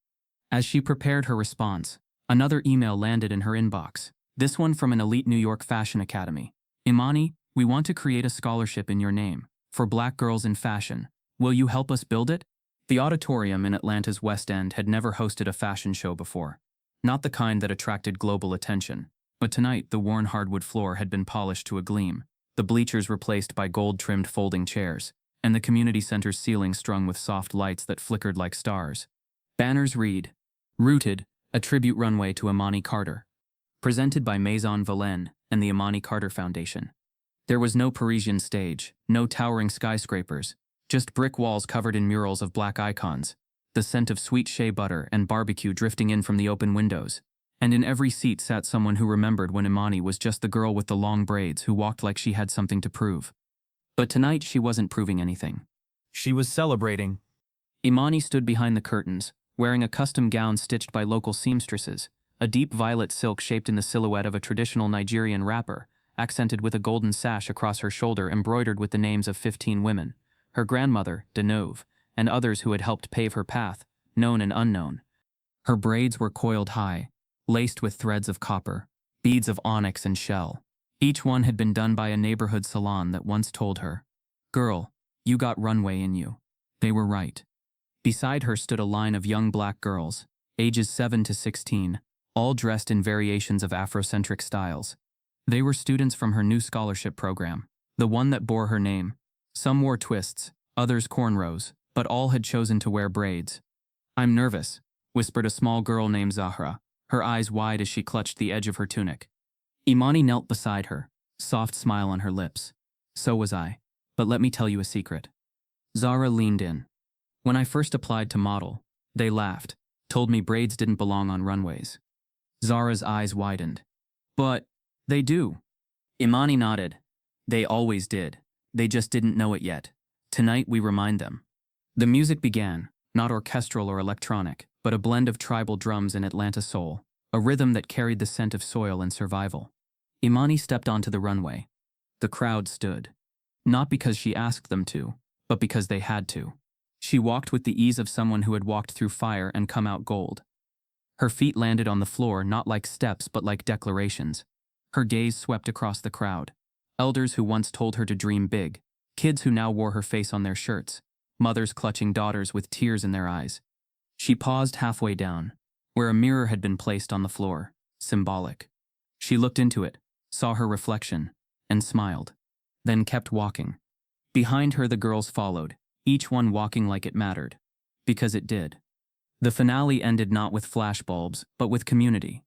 As she prepared her response, another email landed in her inbox, this one from an elite New York fashion academy. "Imani, we want to create a scholarship in your name, for black girls in fashion. Will you help us build it?" The auditorium in Atlanta's West End had never hosted a fashion show before. Not the kind that attracted global attention. But tonight, the worn hardwood floor had been polished to a gleam, the bleachers replaced by gold-trimmed folding chairs, and the community center's ceiling strung with soft lights that flickered like stars. Banners read, "Rooted, a tribute runway to Imani Carter." Presented by Maison Valene and the Imani Carter Foundation. There was no Parisian stage, no towering skyscrapers, Just brick walls covered in murals of black icons, the scent of sweet shea butter and barbecue drifting in from the open windows. And in every seat sat someone who remembered when Imani was just the girl with the long braids who walked like she had something to prove. But tonight she wasn't proving anything. She was celebrating. Imani stood behind the curtains, wearing a custom gown stitched by local seamstresses, a deep violet silk shaped in the silhouette of a traditional Nigerian wrapper, accented with a golden sash across her shoulder embroidered with the names of 15 women, her grandmother, Denove, and others who had helped pave her path, known and unknown. Her braids were coiled high, laced with threads of copper, beads of onyx and shell. Each one had been done by a neighborhood salon that once told her, "Girl, you got runway in you." They were right. Beside her stood a line of young black girls, ages 7 to 16, all dressed in variations of Afrocentric styles. They were students from her new scholarship program, the one that bore her name. Some wore twists, others cornrows, but all had chosen to wear braids. "I'm nervous," whispered a small girl named Zahra, her eyes wide as she clutched the edge of her tunic. Imani knelt beside her, soft smile on her lips. "So was I. But let me tell you a secret." Zahra leaned in. "When I first applied to model, they laughed, told me braids didn't belong on runways." Zahra's eyes widened. "But they do." Imani nodded. "They always did. They just didn't know it yet. Tonight we remind them." The music began, not orchestral or electronic, but a blend of tribal drums and Atlanta soul, a rhythm that carried the scent of soil and survival. Imani stepped onto the runway. The crowd stood. Not because she asked them to, but because they had to. She walked with the ease of someone who had walked through fire and come out gold. Her feet landed on the floor not like steps but like declarations. Her gaze swept across the crowd. Elders who once told her to dream big, kids who now wore her face on their shirts, mothers clutching daughters with tears in their eyes. She paused halfway down, where a mirror had been placed on the floor, symbolic. She looked into it, saw her reflection, and smiled, then kept walking. Behind her the girls followed, each one walking like it mattered. Because it did. The finale ended not with flashbulbs, but with community.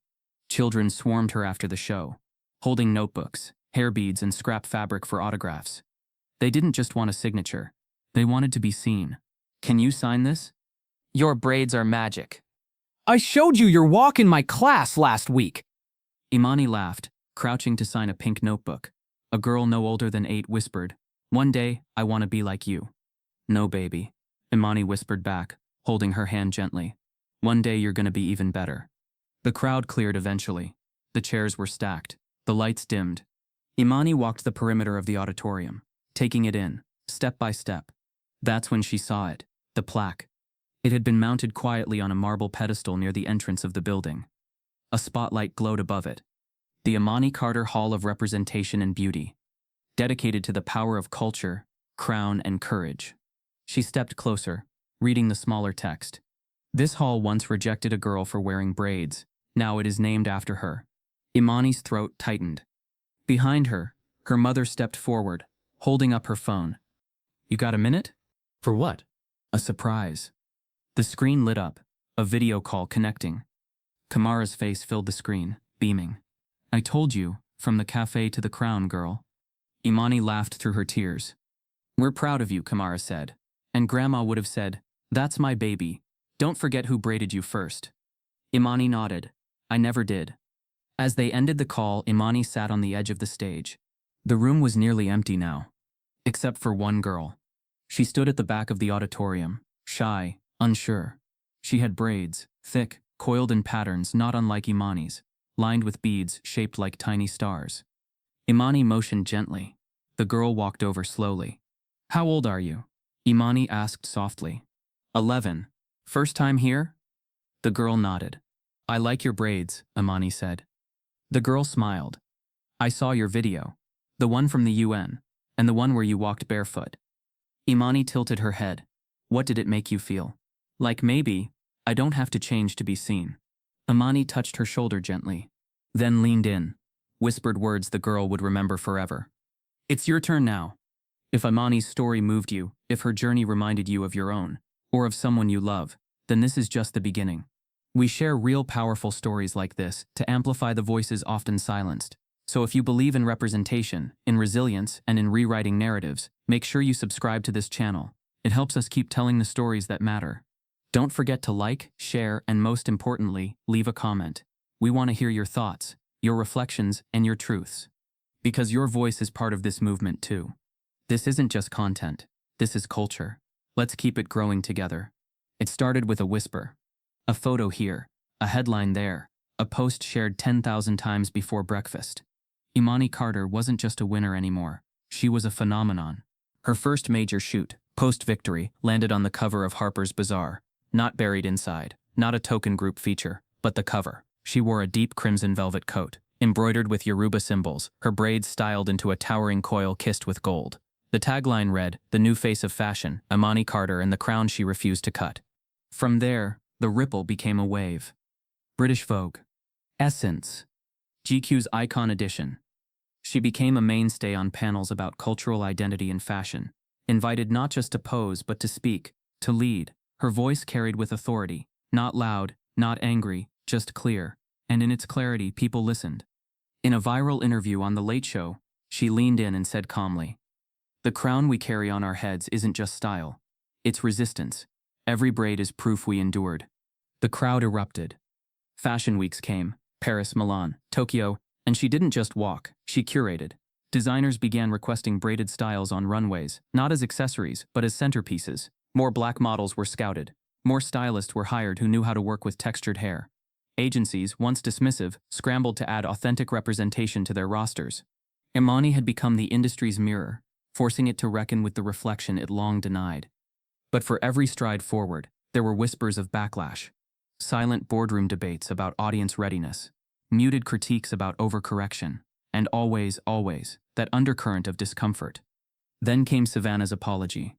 Children swarmed her after the show, holding notebooks, hair beads, and scrap fabric for autographs. They didn't just want a signature. They wanted to be seen. "Can you sign this?" "Your braids are magic." I showed you your walk in my class last week. Imani laughed, crouching to sign a pink notebook. A girl no older than 8 whispered, "One day, I want to be like you." "No, baby," Imani whispered back, holding her hand gently. "One day you're gonna be even better." The crowd cleared eventually. The chairs were stacked. The lights dimmed. Imani walked the perimeter of the auditorium, taking it in, step by step. That's when she saw it, the plaque. It had been mounted quietly on a marble pedestal near the entrance of the building. A spotlight glowed above it. The Imani Carter Hall of Representation and Beauty, dedicated to the power of culture, crown, and courage. She stepped closer, reading the smaller text. This hall once rejected a girl for wearing braids. Now it is named after her. Imani's throat tightened. Behind her, her mother stepped forward, holding up her phone. "You got a minute?" For what? A surprise. The screen lit up, a video call connecting. Kamara's face filled the screen, beaming. "I told you, from the cafe to the crown, girl." Imani laughed through her tears. "We're proud of you," Kamara said. And Grandma would have said, "That's my baby. Don't forget who braided you first." Imani nodded. "I never did." As they ended the call, Imani sat on the edge of the stage. The room was nearly empty now, except for one girl. She stood at the back of the auditorium, shy, unsure. She had braids, thick, coiled in patterns not unlike Imani's, lined with beads shaped like tiny stars. Imani motioned gently. The girl walked over slowly. "How old are you?" Imani asked softly. 11. "First time here?" The girl nodded. "I like your braids," Imani said. The girl smiled. "I saw your video. The one from the UN, and the one where you walked barefoot." Imani tilted her head. "What did it make you feel?" "Like maybe, I don't have to change to be seen." Imani touched her shoulder gently, then leaned in, whispered words the girl would remember forever. "It's your turn now." If Imani's story moved you, if her journey reminded you of your own, or of someone you love, then this is just the beginning. We share real powerful stories like this to amplify the voices often silenced. So if you believe in representation, in resilience, and in rewriting narratives, make sure you subscribe to this channel. It helps us keep telling the stories that matter. Don't forget to like, share, and most importantly, leave a comment. We want to hear your thoughts, your reflections, and your truths. Because your voice is part of this movement too. This isn't just content. This is culture. Let's keep it growing together. It started with a whisper. A photo here, a headline there, a post shared 10,000 times before breakfast. Imani Carter wasn't just a winner anymore. She was a phenomenon. Her first major shoot, post-victory, landed on the cover of Harper's Bazaar. Not buried inside, not a token group feature, but the cover. She wore a deep crimson velvet coat, embroidered with Yoruba symbols, her braids styled into a towering coil kissed with gold. The tagline read, "The new face of fashion, Imani Carter and the crown she refused to cut." From there, the ripple became a wave. British Vogue. Essence. GQ's Icon Edition. She became a mainstay on panels about cultural identity and fashion, invited not just to pose but to speak, to lead. Her voice carried with authority, not loud, not angry, just clear, and in its clarity people listened. In a viral interview on The Late Show, she leaned in and said calmly, "The crown we carry on our heads isn't just style, it's resistance. Every braid is proof we endured." The crowd erupted. Fashion weeks came, Paris, Milan, Tokyo, and she didn't just walk, she curated. Designers began requesting braided styles on runways, not as accessories, but as centerpieces. More black models were scouted. More stylists were hired who knew how to work with textured hair. Agencies, once dismissive, scrambled to add authentic representation to their rosters. Imani had become the industry's mirror, forcing it to reckon with the reflection it long denied. But for every stride forward, there were whispers of backlash. Silent boardroom debates about audience readiness, muted critiques about overcorrection, and always, that undercurrent of discomfort. Then came Savannah's apology.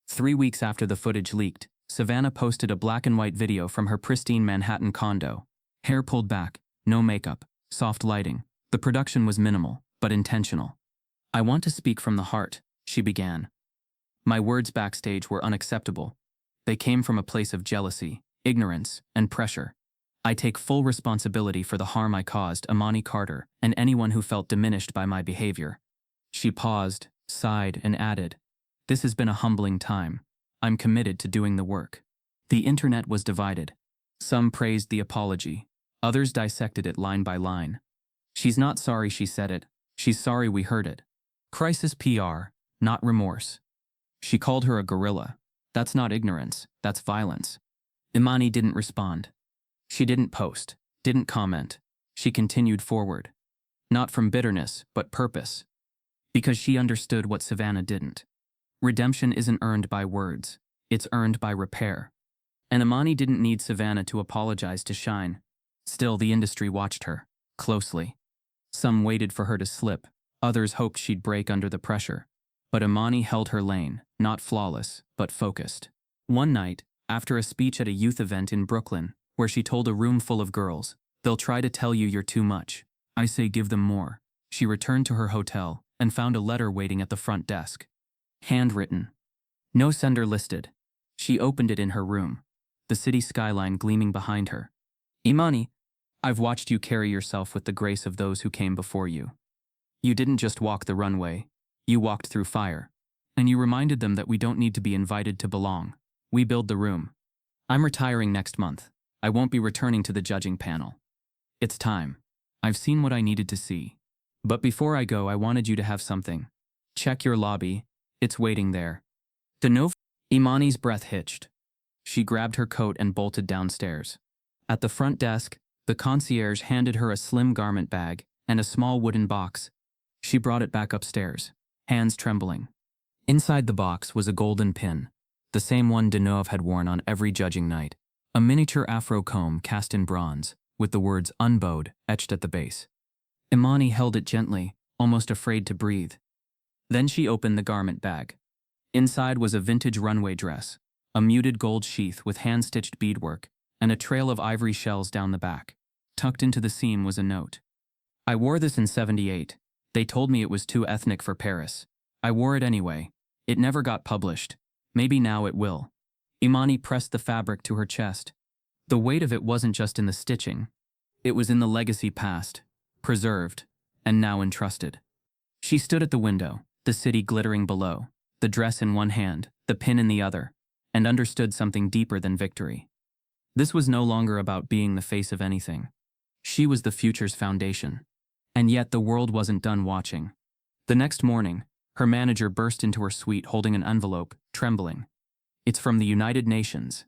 3 weeks after the footage leaked, Savannah posted a black and white video from her pristine Manhattan condo. Hair pulled back, no makeup, soft lighting. The production was minimal, but intentional. "I want to speak from the heart," she began. "My words backstage were unacceptable. They came from a place of jealousy, ignorance, and pressure. I take full responsibility for the harm I caused Imani Carter and anyone who felt diminished by my behavior." She paused, sighed, and added, "This has been a humbling time. I'm committed to doing the work." The internet was divided. Some praised the apology. Others dissected it line by line. "She's not sorry she said it. She's sorry we heard it. Crisis PR, not remorse." She called her a gorilla. "That's not ignorance, that's violence." Imani didn't respond. She didn't post, didn't comment. She continued forward. Not from bitterness, but purpose. Because she understood what Savannah didn't. Redemption isn't earned by words, it's earned by repair. And Imani didn't need Savannah to apologize to shine. Still, the industry watched her, closely. Some waited for her to slip, others hoped she'd break under the pressure. But Imani held her lane, not flawless, but focused. One night, after a speech at a youth event in Brooklyn, where she told a room full of girls, "They'll try to tell you you're too much. I say give them more." She returned to her hotel and found a letter waiting at the front desk. Handwritten. No sender listed. She opened it in her room, the city skyline gleaming behind her. "Imani, I've watched you carry yourself with the grace of those who came before you. You didn't just walk the runway, you walked through fire. And you reminded them that we don't need to be invited to belong. We build the room. I'm retiring next month. I won't be returning to the judging panel. It's time. I've seen what I needed to see. But before I go, I wanted you to have something. Check your lobby. It's waiting there." Imani's breath hitched. She grabbed her coat and bolted downstairs. At the front desk, the concierge handed her a slim garment bag and a small wooden box. She brought it back upstairs, hands trembling. Inside the box was a golden pin, the same one Deneuve had worn on every judging night. A miniature afro comb cast in bronze, with the words "unbowed" etched at the base. Imani held it gently, almost afraid to breathe. Then she opened the garment bag. Inside was a vintage runway dress, a muted gold sheath with hand-stitched beadwork, and a trail of ivory shells down the back. Tucked into the seam was a note. "I wore this in '78. They told me it was too ethnic for Paris. I wore it anyway. It never got published. Maybe now it will." Imani pressed the fabric to her chest. The weight of it wasn't just in the stitching. It was in the legacy past, preserved, and now entrusted. She stood at the window, the city glittering below, the dress in one hand, the pin in the other, and understood something deeper than victory. This was no longer about being the face of anything. She was the future's foundation. And yet the world wasn't done watching. The next morning, her manager burst into her suite holding an envelope, trembling. "It's from the United Nations,"